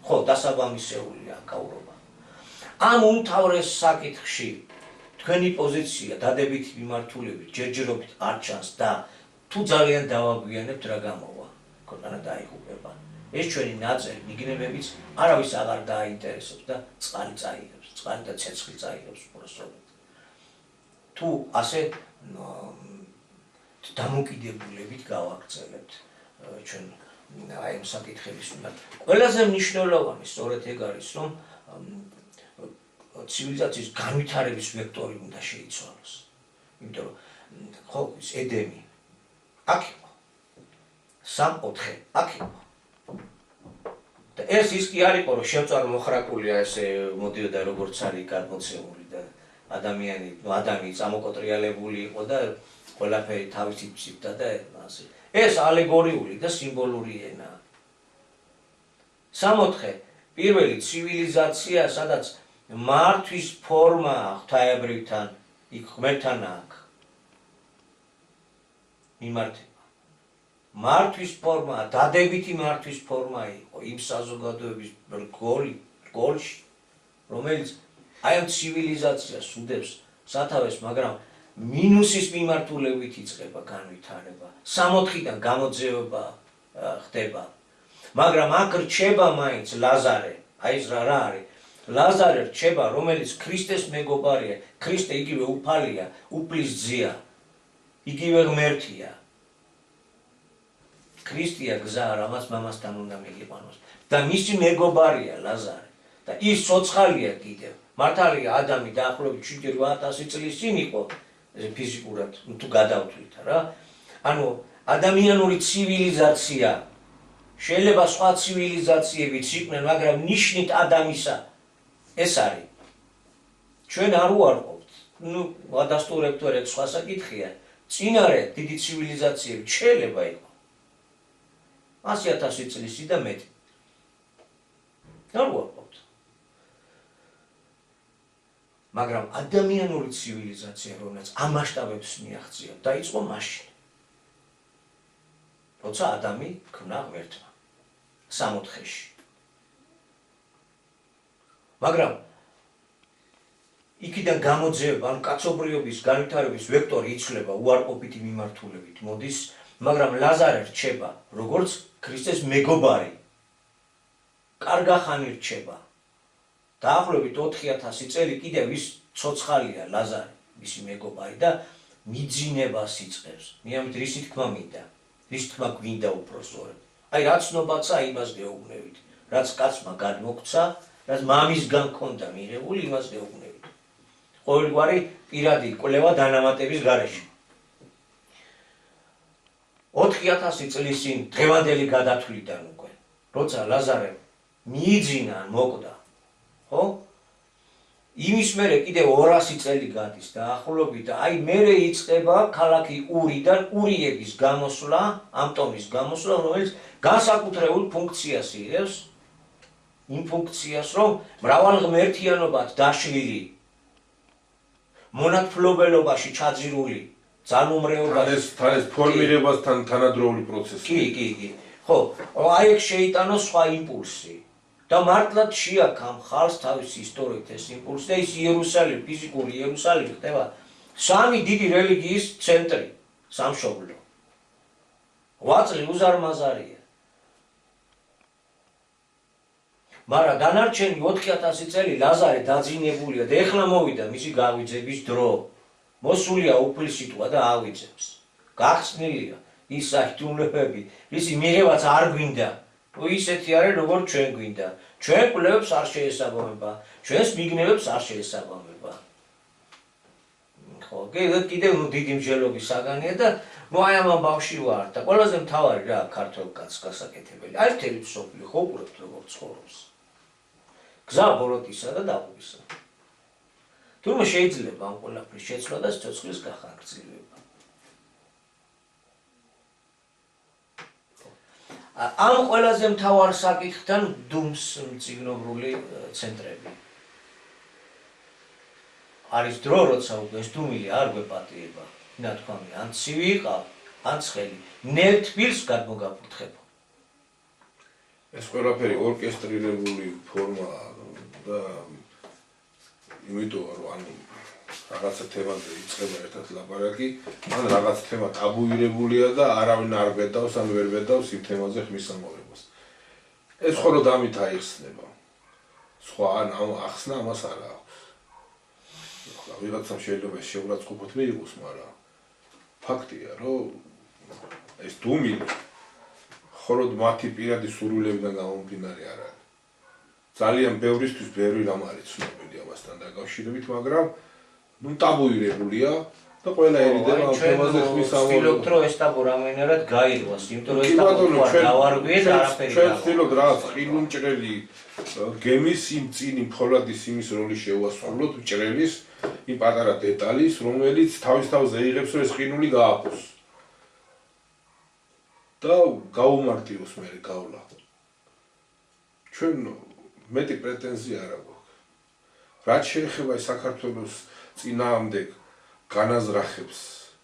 ხო, დასაბამისეულია კაურობა. ამ უმთავრეს საკითხში თქვენი პოზიცია დადებითი მიმართულებით, ჯერჯერობით არ ჩანს და თუ ძალიან დავაგვიანებთ რა გამოვა, ქვეყანა დაიღუპება. ეს ჩვენი ნაწერი მიგნებებიც არავის აღარ დააინტერესებს და წყალი წაიღებს, წყალი და ცეცხლი წაიღებს უბრალოდ. თუ ასე დამოკიდებულებით გავაგრძელებთ ჩვენ აი ამ საკითხების მიმართ. ყველაზე მნიშვნელოვანი სწორედ ეგ არის, რომ ცივილიზაციის განვითარების ვექტორი უნდა შეიცვალოს. იმიტომ რომ ხო ის ედემი აქ იყო. სამოთხე აქ იყო. და ეს ის კი არ იყო, რომ შევწარ მოხრაკულია ესე მოდიოდა როგორც არის გადმოცემული და ადამიანი წამოკოტრიალებული იყო და ყველაფერი თავისი ფსიფდა და ასე. ეს ალეგორიული და სიმბოლური ენაა. სამოთხე პირველი ცივილიზაცია, სადაც მართვის ფორმა ღვთაებრივთან იქ ღმერთთან აქვს მიმართება. მართვის ფორმა, დადებითი მართვის ფორმა იყო იმ საზოგადოების გოლში, რომელიც აი ამ ცივილიზაციას უდევს სათავეს, მაგრამ მინუსის მიმართულებით იწყება განვითარება. 60-დან გამოძიება ხდება. მაგრამ აქ რჩება მაინც ლაზარე, აი ეს რა არის? ლაზარე რჩება, რომელიც ქრისტეს მეგობარია, ქრისტე იგივე უფალია, უფლის ძია, იგივე ღმერთია. ქრისტია გზა, რამაც მამასთან უნდა მიგიყვანოს და მისი მეგობარია ლაზარე. და ის ცოცხალია კიდევ. მართალია ადამი დაახლოებით 7-8000 წლის წინ იყო ფიზიკურად, თუ გადავთვლით რა. ანუ ადამიანური ცივილიზაცია შეიძლება სხვა ცივილიზაციებიც იყვნენ, მაგრამ ნიშნით ადამისა ეს არის. ჩვენ არ უარყოფთ. ვადასტურებთ ვერ ეგ სხვა საკითხია. წინარე დიდი ცივილიზაციები შეიძლება იყო 100,000 წლისი და მეტი. არ უარყოფთ. მაგრამ ადამიანური ცივილიზაცია, რომელიც ამ მასშტაბებს მიაღწია, დაიწყო მაშინ. როცა ადამი ქნა ღმერთმა 60-ში. მაგრამ იქიდან გამოძიება, ანუ კაცობრიობის განვითარების ვექტორი იცვლება უარყოფითი მიმართულებით მოდის, მაგრამ ლაზარე რჩება როგორც ქრისტეს მეგობარი. კარგახანი რჩება. დაახლოებით 4000 წელი კიდევ ის ცოცხალია ლაზარე, მისი მეგობარი და მიძინებას იწყებს. მიამით რისი თქმა მინდა, რის თქმა გვინდა უпроსორებ. აი რაც ცნობაცა იმას გეუბნებით, რაც კაცმა გადმოგცა, რაც მამისგან ჰქონდა მიღებული, იმას გეუბნებით. ყოველგვარი პირადი კვლევა დანამატების გარეშე. 4000 წლის წინ დღევანდელი გადათვლიდან უკვე, როცა ლაზარე მიიძინა, მოკვდა, ხო? იმის მერე კიდევ 200 წელი გადის დაახლოებით და აი მერე იწყება ქალაქი ურიდან ურიების გამოსვლა, ამტომის გამოსვლა, რომელიც განსაკუთრებულ ფუნქციას იღებს, იმ ფუნქციას, რომ მრავალღმერთიანობად დაშლილი, მონათმფლობელობაში ჩაძირული, ძალუმრეობაში თან ეს ფორმირებასთან თანადროული პროცესი. კი. ხო, აი ეგ შეიტანოს სხვა იმპულსი. და მართლაც შეაქ ამ ხალხს თავისი ისტორიით ეს იმპულსი და ის იერუსალიმი, ფიზიკური იერუსალიმი ხდება სამი დიდი რელიგიის ცენტრი, სამშობლო. 8 წელი უზარმაზარია. მაგრამ დანარჩენი 4000 წელი ლაზარე დაძინებულია და ეხლა მოვიდა მისი გავიძების დრო. მოსულია უფლის სიტყვა და ავიძებს. გახსნილია ის საერთუნებები, ისი მიღებაც არ გვინდა. ისეთი არის როგორც ჩვენ გვინდა. ჩვენ კვლევებს არ შეესაბამება, ჩვენს მიგნებებს არ შეესაბამება. ხო, კიდევ დიდი მსჯელობის საგანია და აი ამ ბავში ვარ და ყველაზე მთავარი რა ქართველ კაცს გასაკეთებელი. აი თელი მსოფლიო ხო უყურებთ როგორც ცხოვრობს. გზა ბოროტისა და დაღუპისა. თუმცა შეიძლება ამ ყველაფრის შეცვლა და სიცოცხლის გახანგრძლივება. ამ ყველაზე მთავარ საკითხთან დუმს მწიგნობრული ცენტრები. არის დრო, როცა უკვე ეს დუმილი არ გვეპატიება, ნათქვამი, ან ცივი იყავ, ან ცხელი, ნელ თბილს გადმოგაფურთხებო. ეს ყველაფერი ორკესტრირებული ფორმაა და იმიტომ რომ ანუ რაღაცა თემაზე იწყება ერთად ლაპარაკი, ან რაღაც თემა ტაბუირებულია და არავინ არ ბედავს, ან ვერ ბედავს იმ თემაზე ხმის ამოღებას. ეს ხო რომ დამით აიხსნება. სხვა ან ახსნა ამას არ აქვს. ახლა ვიღაცამ შეიძლება შეურაცხყოფოთ მიიღოს, მაგრამ ფაქტია, რომ ეს დუმილი ხოლოდ მათი პირადი სურვილებიდან გამომდინარე არ არის. ძალიან ბევრისთვის ბევრი რამ არის ცნობილი ამასთან დაკავშირებით, მაგრამ ტაბუირებულია და ყველა ერიდება ამ თემაზე ხმის ამოღებას. ვცდილობთ რომ ეს ტაბუ რამდენად გაირღვას, იმიტომ რომ ეს ტაბუ დავარღვიეთ არაფერი. ჩვენ ვცდილობთ რაღაც ყინულმჭრელი გემის იმ წინ იმ ფოლადის იმის როლი შევასრულოთ, მჭრელის იმ პატარა დეტალის, რომელიც თავის თავზე იღებს, რომ ეს ყინული გააფოს. და გაუმარტივოს მერე გავლა. ჩვენ მეტი პრეტენზია არ აქვს. რაც შეეხება საქართველოს წინააღმდეგ განაზრახებს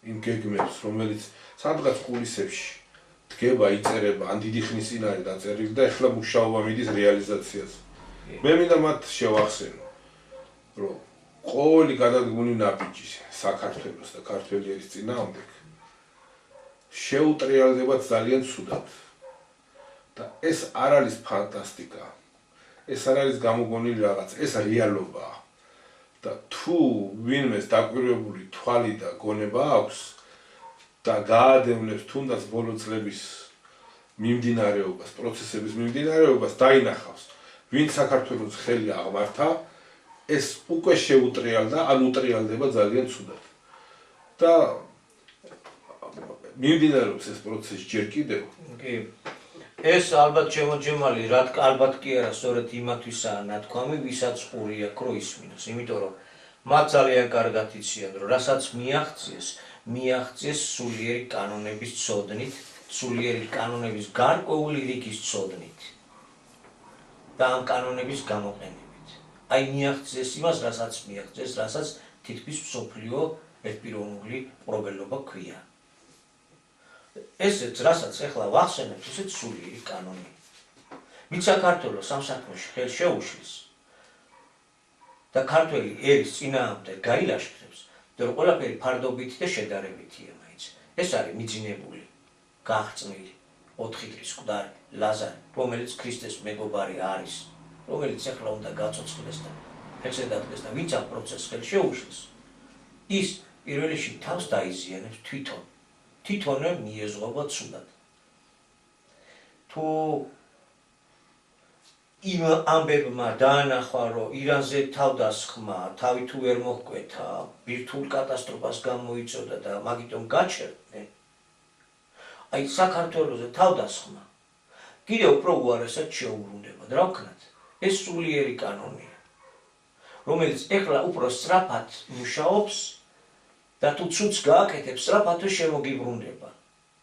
იმ გეგმებს, რომელიც სადღაც კულისებში დგება, იწერება, ან დიდი ხნის წინ არის დაწერილი და ეხლა მუშაობა მიდის რეალიზაციაზე. მე მინდა მათ შევახსენო, რომ ყოველი გადადგმული ნაბიჯი საქართველოს და ქართველი ერის წინააღმდეგ შეუტრიალდება ძალიან ცუდად. და ეს არ არის ფანტასტიკა. ეს არ არის გამოგონილი რაღაც, ეს რეალობაა. და თუ ვინმეს დაკვირვებული თვალი და გონება აქვს და გაადევნებს თუნდაც ბოლო წლების მიმდინარეობას, პროცესების მიმდინარეობას დაინახავს, ვინ საქართველოს ხელი აღმართა, ეს უკვე შეუტრიალდა, ან უტრიალდება ძალიან ცუდად. და მიმდინარეობს ეს პროცესი ჯერ კიდევ. კი. ეს ალბათ შემოჯემალი, ალბათ კი არა, სწორედ იმათვისაა ნათქვამი, ვისაც ყური აქვს, რომ ისმინოს, იმიტომ რომ მათ ძალიან კარგად იციან, რომ რასაც მიაღწიეს სულიერი კანონების ცოდნით, სულიერი კანონების გარკვეული რიგის ცოდნით და ამ კანონების გამოყენებით. აი მიაღწიეს იმას, რასაც მიაღწიეს, რასაც თითქმის მსოფლიო ერთპიროვნული პრობლემა ქვია. ესეც რასაც ახლა ვახსენებ, ესეც სულიერი კანონი. ვინც საქართველოს ამ საქმეში ხელს შეუშლის და ქართველი ერის წინააღმდეგ გაილაშქრებს, რომ ყველაფერი ფარდობითი და შედარებითია მაინც. ეს არის მიძინებული, გახრწნილი, 4 დღის მკვდარი ლაზარი, რომელიც ქრისტეს მეგობარი არის, რომელიც ახლა უნდა გაწოცხლდეს და ფეხზე დადგეს და ვინც ამ პროცესს ხელს შეუშლის, ის პირველ რიგში თავს დაიზიანებს თვითონ. თვითონვე მიეზღობა ცუდად. თუ იმ ამბებმა დაანახვა, რომ ირანზე თავდასხმა, თავი თუ ვერ მოჰკვეთა, ბირთვულ კატასტროფას გამოიწოდა და მაგიტომ გაჩერდნენ, აი საქართველოზე თავდასხმა კიდევ უფრო უარესად შეუბრუნდებოდა. რა ვქნათ? ეს სულიერი კანონია, რომელიც ეხლა უფრო სწრაფად მუშაობს და თუ ცუდს გააკეთებს, სწრაფად შემოგიბრუნდება.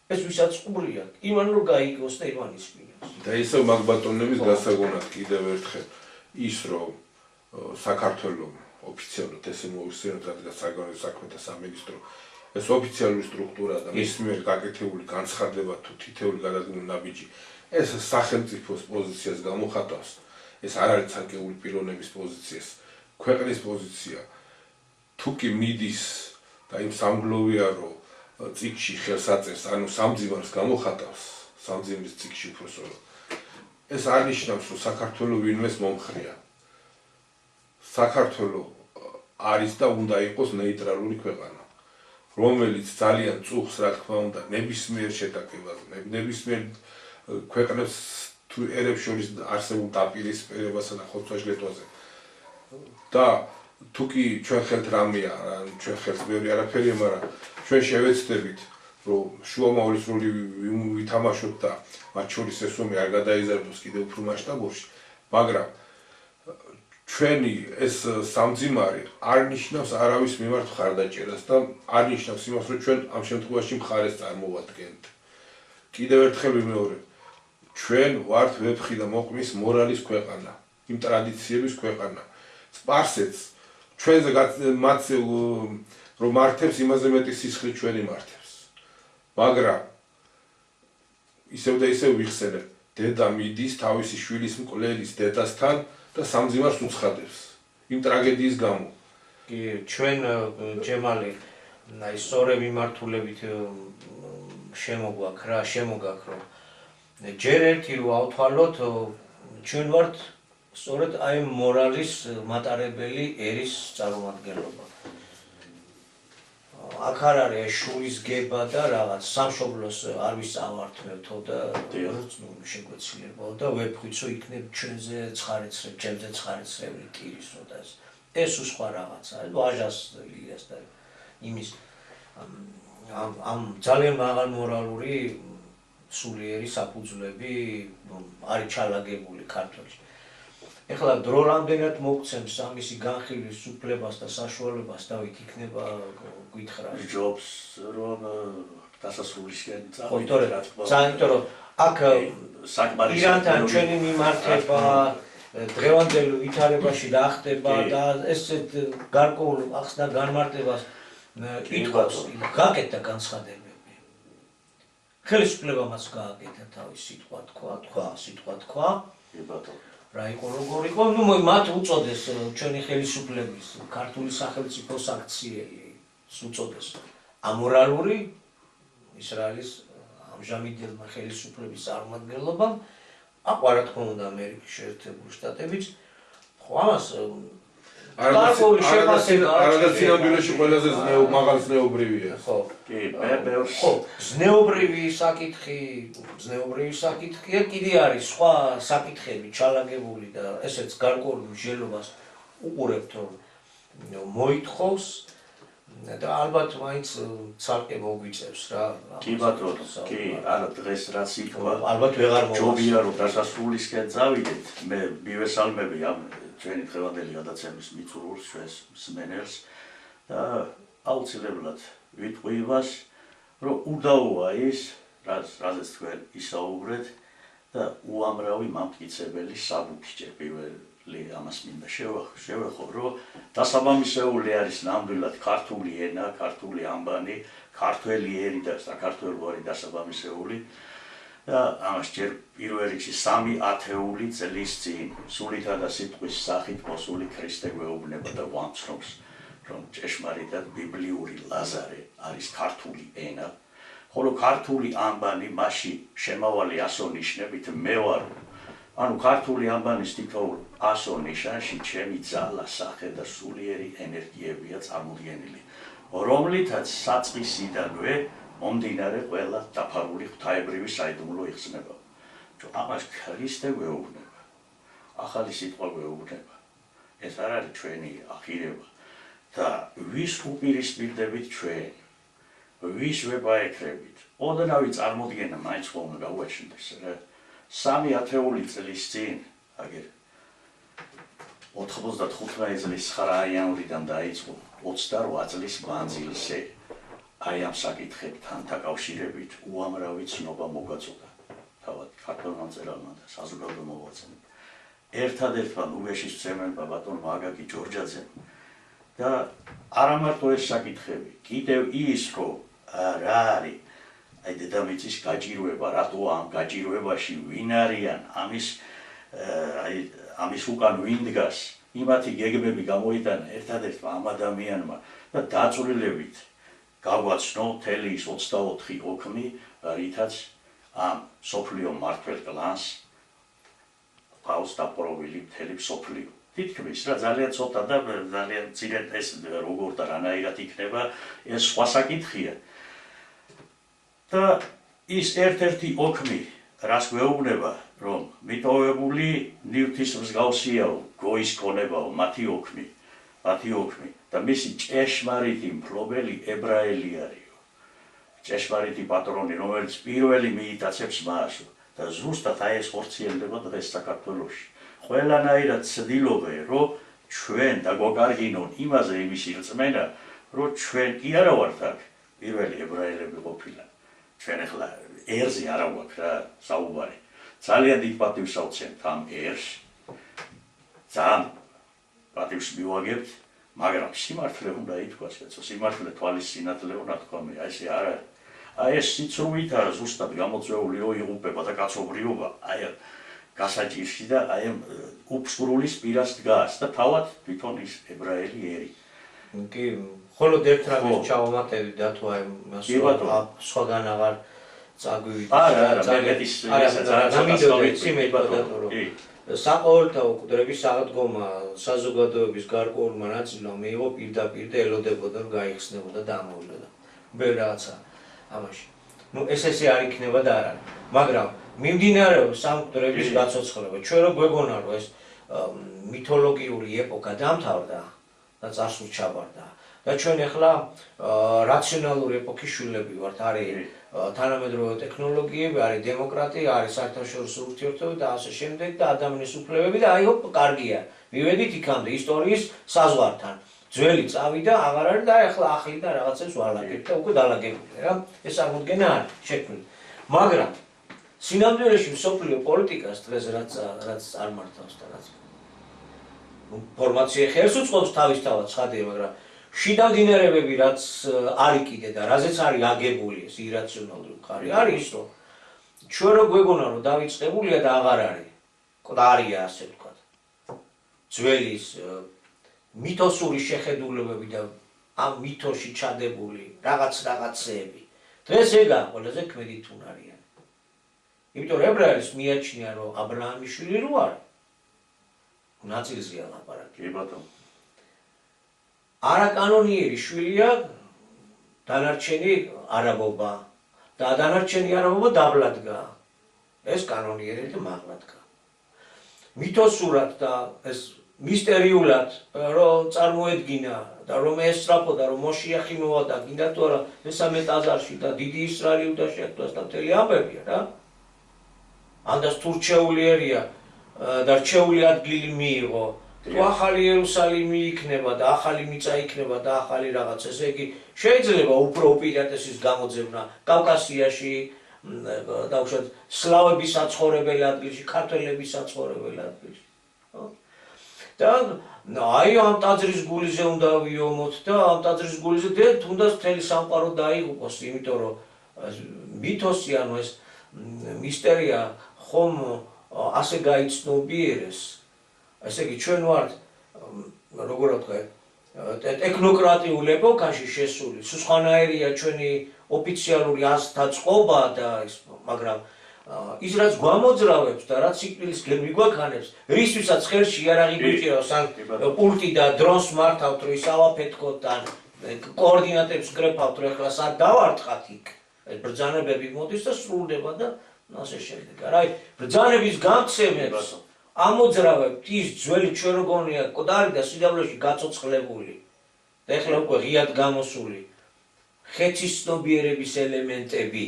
ეს ვისაც ყური აქვს, იმან რომ გაიგოს და იმან ისმინოს. და ისევ მაგ ბატონების გასაგონად კიდევ ერთხელ ის, რომ საქართველოს ოფიციალურად ესე მოიხსენიებს, რადგან საგარეო საქმეთა სამინისტრო, ეს ოფიციალური სტრუქტურა და მის მიერ გაკეთებული განცხადება თუ თითეული გადადგმული ნაბიჯი, ეს სახელმწიფოს პოზიციას გამოხატავს. ეს არ არის ცალკეული პიროვნების პოზიციას, ქვეყნის პოზიცია. თუ კი მიდის და იმ სამგლოვია რომ წიგნში ხელს აწევს, ანუ სამძიმარს გამოხატავს, სამძიმრის წიგნში უბრალოდ. ეს არ ნიშნავს, რომ საქართველოს ვინმეს მომხრია. საქართველოს არის და უნდა იყოს ნეიტრალური ქვეყანა, რომელიც ძალიან წუხს, რა თქმა უნდა, ნებისმიერ შეტაკებას, ნებისმიერ ქვეყნებს თუ ერებს შორის არსებულ დაპირისპირებასა და ხოცვა-ჟლეტვაზე. და თუ კი ჩვენ ხელთ რამეა, ჩვენ ხელთ ბევრი არაფერია, მაგრამ ჩვენ შევეცდებით, რომ შუამავლის როლი ვითამაშოთ და მათ შორის ეს ომი არ გადაიზარდოს კიდევ უფრო მასშტაბურში, მაგრამ ჩვენი ეს სამძიმარი არ ნიშნავს არავის მიმართ მხარდაჭერას და არ ნიშნავს იმას, რომ ჩვენ ამ შემთხვევაში მხარეს წარმოვადგენთ. კიდევ ერთხელ ვიმეორებ, ჩვენ ვართ ვეფხი და მოყმის მორალის ქვეყანა, იმ ტრადიციების ქვეყანა. სპარსეთს ჩვენზე მათ რომ მართებს, იმაზე მეტი სისხლი ჩვენი მართებს. მაგრამ ისევ და ისევ ვიხსენებ, დედა მიდის თავისი შვილის მკვლელის დედასთან და სამძიმარს უცხადებს იმ ტრაგედიის გამო. კი, ჩვენ ჯემალი, აი სწორი მიმართულებით შემოგაქვს, რომ ჯერ ერთი რო ავთვალოთ, ჩვენ ვართ სწორედ აი მორალის მატარებელი ერის წარმომადგენლობა. აქ არ არის შურის გება და რაღაც სამშობლოს არ ვისწავართმევთო და შეგვეცილებო და ვეფხვით, რომ იქნებ ჩვენზე ცხარეცრებ, ჩემზე ცხარეცრებული ტირისო და ეს სხვა რაღაცა. ვაჟას ილიას და იმის ამ ძალიან მაღალ მორალური სულიერი საფუძვლები არის ჩალაგებული ქართლში. ეხლა დრო რამდენად მოგცემს ამისი განხილვის უფლებას და საშუალებას დავით იქნება გითხრა. ჯობს რომ დასასრულისკენ იმიტომ რომ აქ ირანთან ჩვენი მიმართება დღევანდელ ვითარებაში რა ხდება და ესეთ გარკვეულ ახსნა განმარტებას იტყავს, გაკეთდა განცხადებები. ხელისუფლებამაც გააკეთა თავის სიტყვა თქვა. კი ბატონო. რა იყო როგორ იყო, ნუ მათ უწოდეს ჩვენი ხელისუფლების ქართული სახელმწიფოს აქციელი უწოდეს ამორალური ის არის ამჟამინდელმა ხელისუფლების წარმომადგენლობამ აყვა რა თქმა უნდა ამერიკის შეერთებული შტატებიც ხო ამას არადა სინამდვილეში ყველაზე მაღალ ზნეობრივია ხო კი ბევრს ხო ზნეობრივი საკითხია კიდე არის სხვა საკითხები ჩალაგებული და ესეც გარკვეულ მსჯელობას უყურებთ რომ მოითხოვს და ალბათ მაინც ცალკე მოგვიწევს რა კი ბატონო კი არა დღეს რაც ითქვა ალბათ ვეღარ მოვა ჯობია რომ დასასრულისკენ წავიდეთ მე მივესალმები ამ ჩვენი დღევანდელი გადაცემის მიწურულს ჩვენს მსმენელს და აუცილებლად ვიტყვი იმას რომ უდაოა ის რაზეც თქვენ ისაუბრეთ და უამრავი მამტკიცებელი საბუთი ჯერ პირველი ამას მინდა შევეხო რომ დასაბამისეული არის ნამდვილად ქართული ენა, ქართული ამბანი, ქართველი ერი და საქართველოური დასაბამისეული და ამას ჯერ პირველ რიგში 3 ათეული წლის წინ სულითა და სიტყვის სახით მოსული ქრისტე გვეუბნება და ვამცნობს რომ ჭეშმარიტად ბიბლიური ლაზარე არის ქართული ენა ხოლო ქართული ამბანი მასში შემავალი ასო-ნიშნებით მე ვარ ანუ ქართული ამბანის თითოეულ ასო-ნიშანში ჩემი ძალა, სახე და სულიერი ენერგიებია წარმოდგენილი რომლითაც საწყისიდანვე მომდინარე ყველა დაფარული ღვთაებრივი საიდუმლო იხსნება. ამას ქრისტე გვეუბნება, ახალი სიტყვა გვეუბნება. ეს არ არის ჩვენი აღირება და ვის უპირისპირდებით ჩვენ, ვის ვებაექრებით. ოდნავი წარმოდგენა მაინც ხომ გაუაჩნდეს რა. 3 ათეული წლის წინ, აგერ 95 წლის 9 იანვრიდან დაიწყო 28 წლის მანძილზე აი ამ საკითხებთან დაკავშირებით უამრავი ცნობა მოგვაწოდა. თავად ქართველმა მწერალმა და საზოგადო მოღვაწემ. ერთადერთმა ნუგეშის მცემელმა ბატონმა აკაკი ჯორჯაძემ და არა მარტო ეს საკითხები, კიდევ ის რომ რა არის აი დედამიწის გაჭირვება, რატოა ამ გაჭირვებაში ვინ არიან, ამის უკან ვინ დგას, იმათი გეგმები გამოიტანა ერთადერთმა ამ ადამიანმა და დაწვრილებით გაგვაცნო მთელი ის 24 ოქმი, რითაც ამ სოფლიო მმართველ კლანს ყავს დაპყრობილი მთელი სოფლიო. თითქმის რა ძალიან ცოტა და ძალიან მცირე ეს როგორ და რანაირად იქნება ეს სხვა საკითხია. და ის ერთ-ერთი ოქმი რას გვეუბნება რომ მიტოვებული ნივთის მსგავსიაო გოის ქონებაო მათი ოქმი და მისი ჭეშმარიტი მფლობელი ებრაელი არისო. ჭეშმარიტი პატრონი, რომელიც პირველი მიიტაცებს მასო და ზუსტად აი ეს ხორციელდება დღეს საქართველოში. ყველანაირად ცდილობენ, რომ ჩვენ დაგვაკარგინონ იმაზე იმისი რწმენა, რომ ჩვენ კი არა ვართ აქ პირველი ებრაელები ყოფილან. ჩვენ ახლა ერზე არა გვაქვს რა საუბარი. ძალიან დიდ პატივს ავცემთ ამ ერს. ძალიან პატივს მივაგებთ. მაგრამ სიმართლე უნდა ითქვას, კაცო, სიმართლე თვალის სინათლე უნდა თქვა, აი ესე არ არის. აი ეს სიცრუით არა ზუსტად გამოწვეული რო იღუპება და კაცობრიობა, აი გასაჭირში და აი უფსკრულის პირას დგას და თავად თვითონ ის ებრაელი ერი. კი, ხოლო ერთ რამეს ჩავამატები და თუ აი სხვაგან აღარ წაგვივიდეთ. საყოველთაო კუდრების საღდგომა საზოგადოების გარკვეულმა ნაწილმა მიიღო პირდაპირ და ელოდებოდა რომ გაიხსნებოდა და ამოვიდოდა. ბევრი რაღაცა ამაში. ნუ ესე არ იქნება და არ არის. მაგრამ მიმდინარეობს სამკვდრების გაცოცხლება. ჩვენ რო გვეგონა რომ ეს მითოლოგიური ეპოქა დამთავრდა და წარსულს ჩაბარდა და ჩვენ ახლა რაციონალური ეპოქის შვილები ვართ. არის თანამედროვე ტექნოლოგიები, არის დემოკრატია, არის საერთაშორისო ურთიერთობები და ასე შემდეგ და ადამიანის უფლებები და აი ჰოპ კარგია. მივედით იქამდე ისტორიის საზღვართან. ძველი წავიდა, აღარ არის და ახლა ახალი და რაღაცებს ვალაგებთ და უკვე დალაგებული რა. ეს წარმოდგენა არის შექმნილი. მაგრამ სინამდვილეში მსოფლიო პოლიტიკას დღეს რაც არ მართავს და რაც ფორმაცია ხელს უწყობს თავისთავად ცხადია, მაგრამ შიდა მდინარეები რაც არის კიდე და რაზეც არის აგებული ეს ირაციონალური მხარე არის ის რომ ჩვენ რო გვეგონა რომ დავიწყებულია და აღარ არის ყდარია ასე ვთქვათ ძველი მითოსური შეხედულებები და ამ მითოში ჩადებული რაღაცეები დღეს ეგაა ყველაზე ქმედი თუნარიანი იმიტომ რომ ებრაელის მიაჩნია რომ აბრაამის შვილი რო არის ნაწილზეა ლაპარაკი კი ბატონო არაკანონიერი შვილია დანარჩენი არაბობა და დანარჩენი არაბობა დაბლადგა ეს კანონიერი და მაღლადგა მითოსურად და ეს მისტერიულად რომ წარმოედგინა და რომ ესწრაფოდა რომ მოშიახი მოვა და გინდა თუ არა მესამე ტაძარში და დიდი ისრაელი უნდა შეხვდეს და მთელი ამბებია რა ანდას თურჩეულიერია და რჩეული ადგილი მიიღო თუ ახალი იერუსალიმი იქნება და ახალი მიწა იქნება და ახალი რაღაც ესე იგი შეიძლება უფრო უპირატესის გამოძებნა კავკასიაში დაუშვათ სლავების საცხოვრებელი ადგილში ქართველების საცხოვრებელი ადგილში და აი ამ ტაძრის გულიზე უნდა ვიომოთ და ამ ტაძრის გულიზე თუნდაც მთელი სამყარო დაიღუპოს იმიტომ რომ მითოსი ანუ ეს მისტერია ხომ ასე გაიცნობიერეს ესე იგი ჩვენ ვართ როგორ ვთქვი ტექნოკრატიულ ეპოქაში შესული სხვანაირია ჩვენი ოფიციალური აზრთა წყობა და ის მაგრამ ის რაც გვამოძრავებს და რაც სიკვდილის გემი გვაქანებს რისთვისაც ხელში იარაღი გვიჭირავს ან პულტი და დრონს მართავთ რომ ის ავაფეთქოთ ან კოორდინატებს გრეფავთ რომ ეხლა სად დავარტყათ იქ ბრძანებები მოდის და სრულდება და ასე შემდეგ აი ბრძანების გამცემებს ამოძრავებთ ის ძველი ჩვენ როგორია კოდარი და სიდავლეში გაწოცხლებული და ეხლა უკვე ღიად გამოსული ხეთის ცნობიერების ელემენტები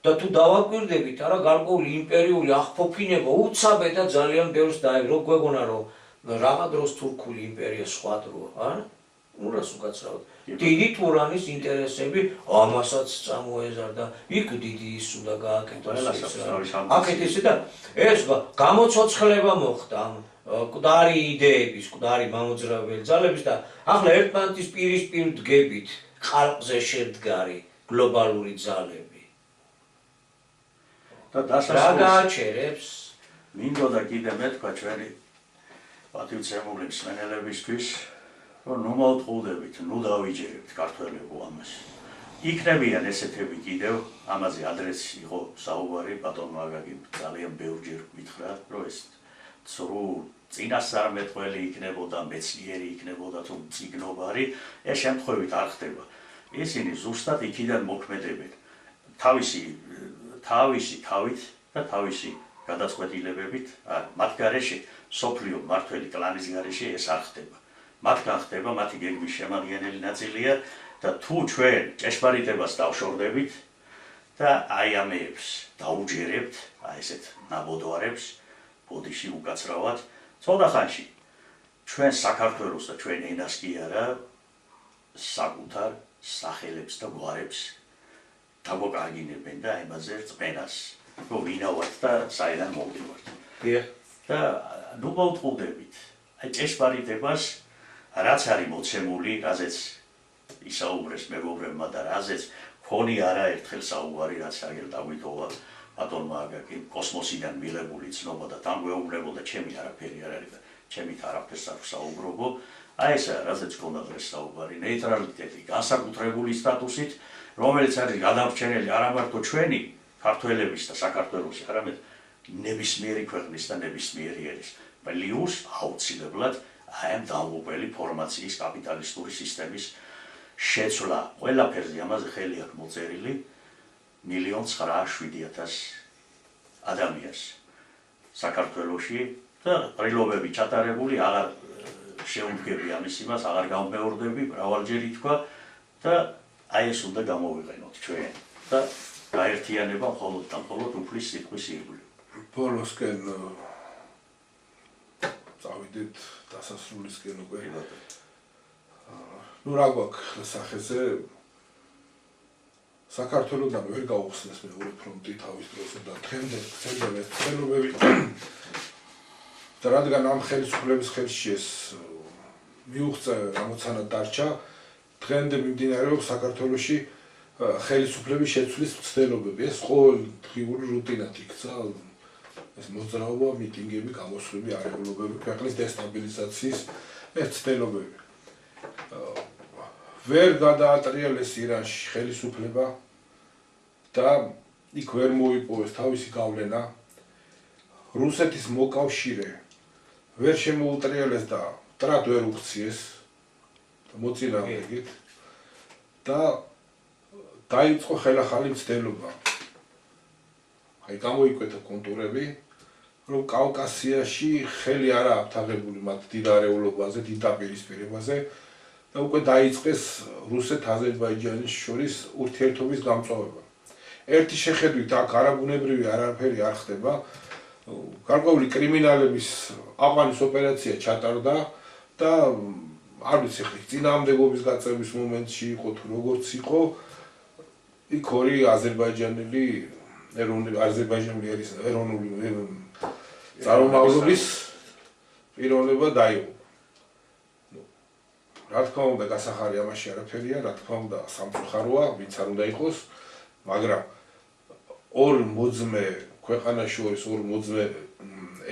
და თუ დავაკვირდებით არა გარკვეული იმპერიული აღფოფინება უცაბე და ძალიან ბევრს რო გვეგონა რომ რაღა დროს თურქული იმპერია სხვა დროა არა ну раз უკაცრავად დიდი თურანის ინტერესები ამასაც წამოეზარდა იქ დიდი ის უნდა გააკეთოს აქეთ ისე და ეს გამოცოცხლება მოხდა ამ მკვდარი იდეების მკვდარი მამოძრავებელი ძალების და ახლა ერთმანეთის პირისპირ დგებით ხალხზე შემდგარი გლობალური ძალები და დასასრულს რა გააჩერებს მინდოდა კიდე მეთქვა ჩვენი პატივცემული მსმენელებისთვის რომ ნუ მოვტყუდებით, ნუ დავიჯერებთ ქართველებო ამას. იქნებიან ესეთები კიდევ, ამაზე ადრეს იყო საუბარი, ბატონმა აგაგიმ ძალიან ბევრჯერ გითხრა, რომ ეს ცრუ წინასწარმეტყველი იქნებოდა, მეცნიერი იქნებოდა თუ მწიგნობარი, ეს შემთხვევით არ ხდება. ისინი ზუსტად იქიდან მოქმედებენ. თავისი თავით და თავისი გადაწყვეტილებებით, მათ გარეშე, სოფლიო მმართველი კლანის გარეშე ეს არ ხდება. მათგან ხდება მათი გეგმის შემადგენელი ნაწილია და თუ ჩვენ ჭეშმარიტებას დავშორდებით და აი ამებს დაუჯერებთ, აი ესეთ ნაბოდვარებს, ბოდიში უკაცრავად, ცოტა ხანში ჩვენ საქართველოს და ჩვენ ენას კი არა, საკუთარ სახელებს და გვარებს დაგვაკარგინებენ და იმაზე რწმენას, რომ ვინა ვართ და საიდან მოვდივართ. და ნუ მოვტყუდებით, აი ჭეშმარიტებას რაც არის მოცემული, რაზეც ისაუბრეს მეგობრებმა და რაზეც ქონი არაერთხელ საუბარი, რაც აგერ დავითოვა ბატონმა აგაკიმ კოსმოსიდან მიღებული ცნობა და თან გვეუბნებოდა ჩემი არაფერი არ არის და ჩემით არაფერს არ ვსაუბრობო. აი ეს რაზეც ქონდა დღეს საუბარი, ნეიტრალიტეტი, განსაკუთრებული სტატუსით, რომელიც არის გადამრჩენელი არა მარტო ჩვენი ქართველების და საქართველოს, არამედ ნებისმიერი ქვეყნის და ნებისმიერი ერის. პლიუს აუცილებლად აი ამ დამოუკველი ფორმაციის კაპიტალისტური სისტემის შეცვლა. ყველაფერზე ამაზე ხელი აქვს მოწერილი 1,907,000 ადამიანს საქართველოში და პრილობები ჩატარებული აღარ შეუმდგები ამის იმას, აღარ გამეორდები, მრავალჯერ ითქვა და აი ეს უნდა გამოვიყენოთ ჩვენ და გაერთიანება მხოლოდ და მხოლოდ უფლის სიტყვის ირგვლივ. ბოლოსკენ წავიდეთ დასასრულისკენ უკვე. ნუ რა გვაქვს სახეზე საქართველოსთან ვერ გაუხსნეს მეორე ფრონტი თავის დროს და დღემდე ხდება ეს ცნობები და რადგან ამ ხელისუფლების ხელში ეს მიუღწევ ამოცანა დარჩა დღემდე მიმდინარეობს საქართველოში ხელისუფლების შეცვლის მცდელობები. ეს ყოველდღიური რუტინად იქცა ეს მოძრაობა, მიტინგები, გამოსვლები, არეულობები, ქვეყნის დესტაბილიზაციის მცდელობები. ვერ გადაატრიალეს ირანში ხელისუფლება და იქ ვერ მოიპოვეს თავისი გავლენა. რუსეთის მოკავშირე ვერ შემოუტრიალეს და მტრად ვერ უქციეს მოწინააღმდეგით და დაიწყო ხელახალი მცდელობა. აი გამოიკვეთა კონტურები, რომ კავკასიაში ხელი არა აფთაღებული მათ დიდ არეულობაზე, დიდ დაპირისპირებაზე და უკვე დაიწყეს რუსეთ-აზერბაიჯანის შორის ურთიერთობის გამწვავება. ერთი შეხედვით აქ არაბუნებრივი არაფერი არ ხდება. გარკვეული კრიმინალების აყვანის ოპერაცია ჩატარდა და არ ვიცი ხი წინააღმდეგობის გაწევის მომენტში იყო თუ როგორც იყო, იქ ორი აზერბაიჯანელი ეროვნული წარმომავლობის პიროვნება დაიღო. რა თქმა უნდა, გასახარი ამაში არაფერია, რა თქმა უნდა, სამწუხაროა, ვინც არ უნდა იყოს, მაგრამ ორ მოძმე ქვეყანას შორის, ორ მოძმე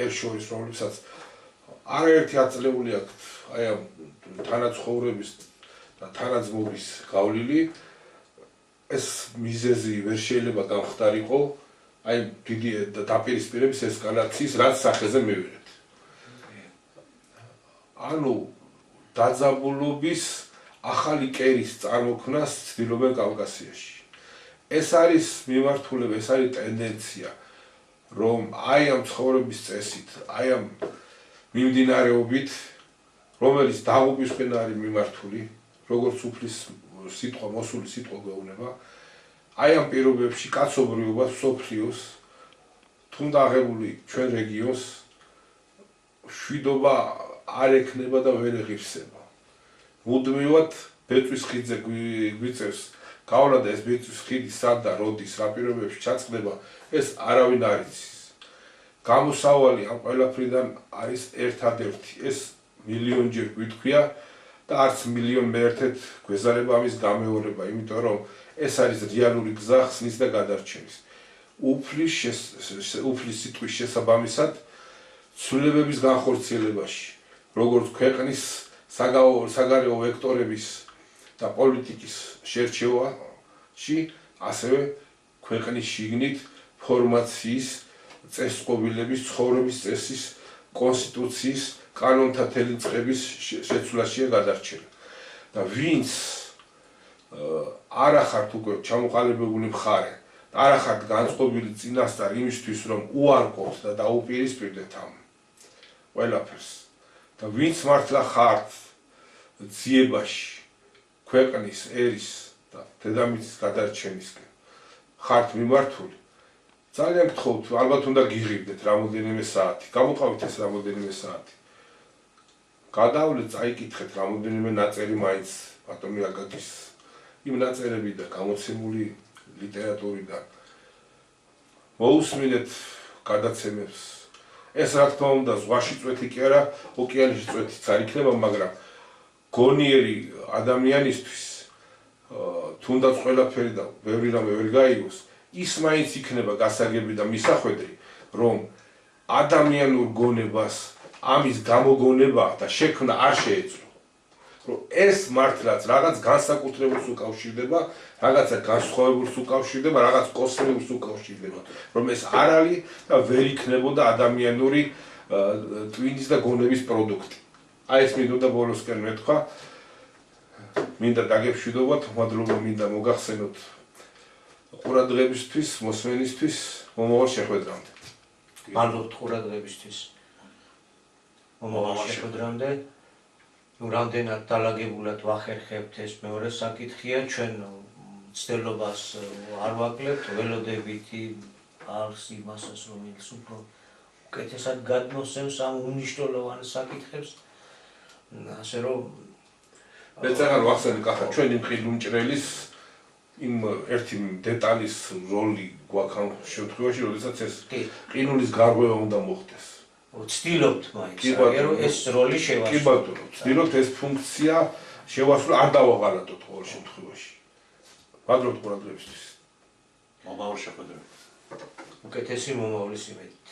ერს შორის, რომლებსაც არაერთი აწლეული აქვთ აი ამ თანაცხოვრების და თანაძმობის გავლილი, ეს მიზეზი ვერ შეიძლება გამხდარიყო აი დიდი დაპირისპირების ესკალაციის რაც სახეზე მივიღეთ. ანუ დაძაბულობის ახალი კერის წარმოქმნას ცდილობენ კავკასიაში. ეს არის მიმართულება, ეს არის ტენდენცია, რომ აი ამ ცხოვრების წესით, აი ამ მიმდინარეობით, რომელიც დაღუპვისკენ არის მიმართული, როგორც უფლის სიტყვა, მოსული სიტყვა გვეუბნება, აი ამ პირობებში კაცობრიობას, მსოფლიოს, თუნდა აღებული ჩვენ რეგიონს, მშვიდობა არ ექნება და ვერ ეღირსება. მუდმივად ბეწვის ხიდზე გვიწევს გავლა და ეს ბეწვის ხიდი სად და როდის, რა პირობებში ჩაწყდება, ეს არავინ არ იცის. გამოსავალი ამ ყველაფრიდან არის ერთადერთი, ეს მილიონჯერ გვიტყვია და არც მილიონ მეერთედ გვეზარება ამის გამეორება, იმიტომ რომ ეს არის რეალური გზა ხსნის და გადარჩენის. უფლის სიტყვის შესაბამისად ცვლილებების განხორციელებაში, როგორც ქვეყნის საგარეო ვექტორების და პოლიტიკის შერჩევაში, ასევე ქვეყნის შიგნით ფორმაციის, წესწყობილების, ცხოვრების წესის, კონსტიტუციის, კანონთა თელი წყების შეცვლაშია გადარჩენა. და ვინც არ ახართ უკვე ჩამოყალიბებული მხარე, არ ახართ განწყობილი წინასწარ იმისთვის, რომ უარყოფთ და დაუპირისპირდეთ ამ ყველაფერს. და ვინც მართლა ხართ ძიებაში, ქვეყნის, ერის და დედამიწის გადარჩენისკენ, ხართ მიმართული, ძალიან გთხოვთ, ალბათ უნდა გიღებდეთ რამოდენიმე საათი, გამოყავით ეს რამოდენიმე საათი. გადავლეთ, წაიკითხეთ რამოდენიმე ნაწერი მაინც ბატონი აკაკის იმ ნაწერებიდან, გამოცემული ლიტერატურიდან. მოусმინეთ გადაცემებს. ეს რა თქმა უნდა, ზღვაში წვეთი კი არა, ოკეანეში წვეთიც არ იქნება, მაგრამ გონიერი ადამიანისთვის თუნდაც ყველაფერი და ბევრი რამე ვერ გაიგოს, ის მაინც იქნება გასაგები და მისახვედრი, რომ ადამიანურ გონებას ამის გამოგონება და შექმნა არ შეეძლო. რომ ეს მართლაც რაღაც განსაკუთრებულს უკავშირდება, რაღაცა განსხვავებულს უკავშირდება, რაღაც კოსმოსს უკავშირდება, რომ ეს არ არის და ვერ იქნებოდა ადამიანური ტვინის და გონების პროდუქტი. აი ეს მინდოდა ბოლოსკენ მეთქვა, მინდა დაგეშვიდობათ, მადლობა მინდა მოგახსენოთ ყურადღებისთვის, მოსმენისთვის, მომავალ შეხვედრამდე. მადლობთ ყურადღებისთვის. მომავალ შეხვედრამდე. რამდენად დალაგებულად ვახერხებთ ეს მეორე საკითხია, ჩვენ ცდილობას არ ვაკლებთ, ველოდებით არს იმასაც, რომელიც უფრო უკეთესად გადმოსცემს ამ უმნიშვნელოვან საკითხებს. ასე რომ მე წაღარ ვახსენე კახა ჩვენი მყიდუმჭრელის იმ ერთი დეტალის როლი გვაქვს ამ შემთხვევაში, როდესაც ეს ყინულის გარღვევა უნდა მოხდეს. ვცდილობთ მაინც კი, ბატონო. რომ ეს როლი კი შევასრულოთ. ბატონო, ვცდილობთ ეს ფუნქცია შევასრულოთ, არ დავაღალატოთ ყოველ შემთხვევაში. მადლობთ ყურადღებისთვის. მომავალ შეხვედრაზე. უკეთესი მომავლის იმედით.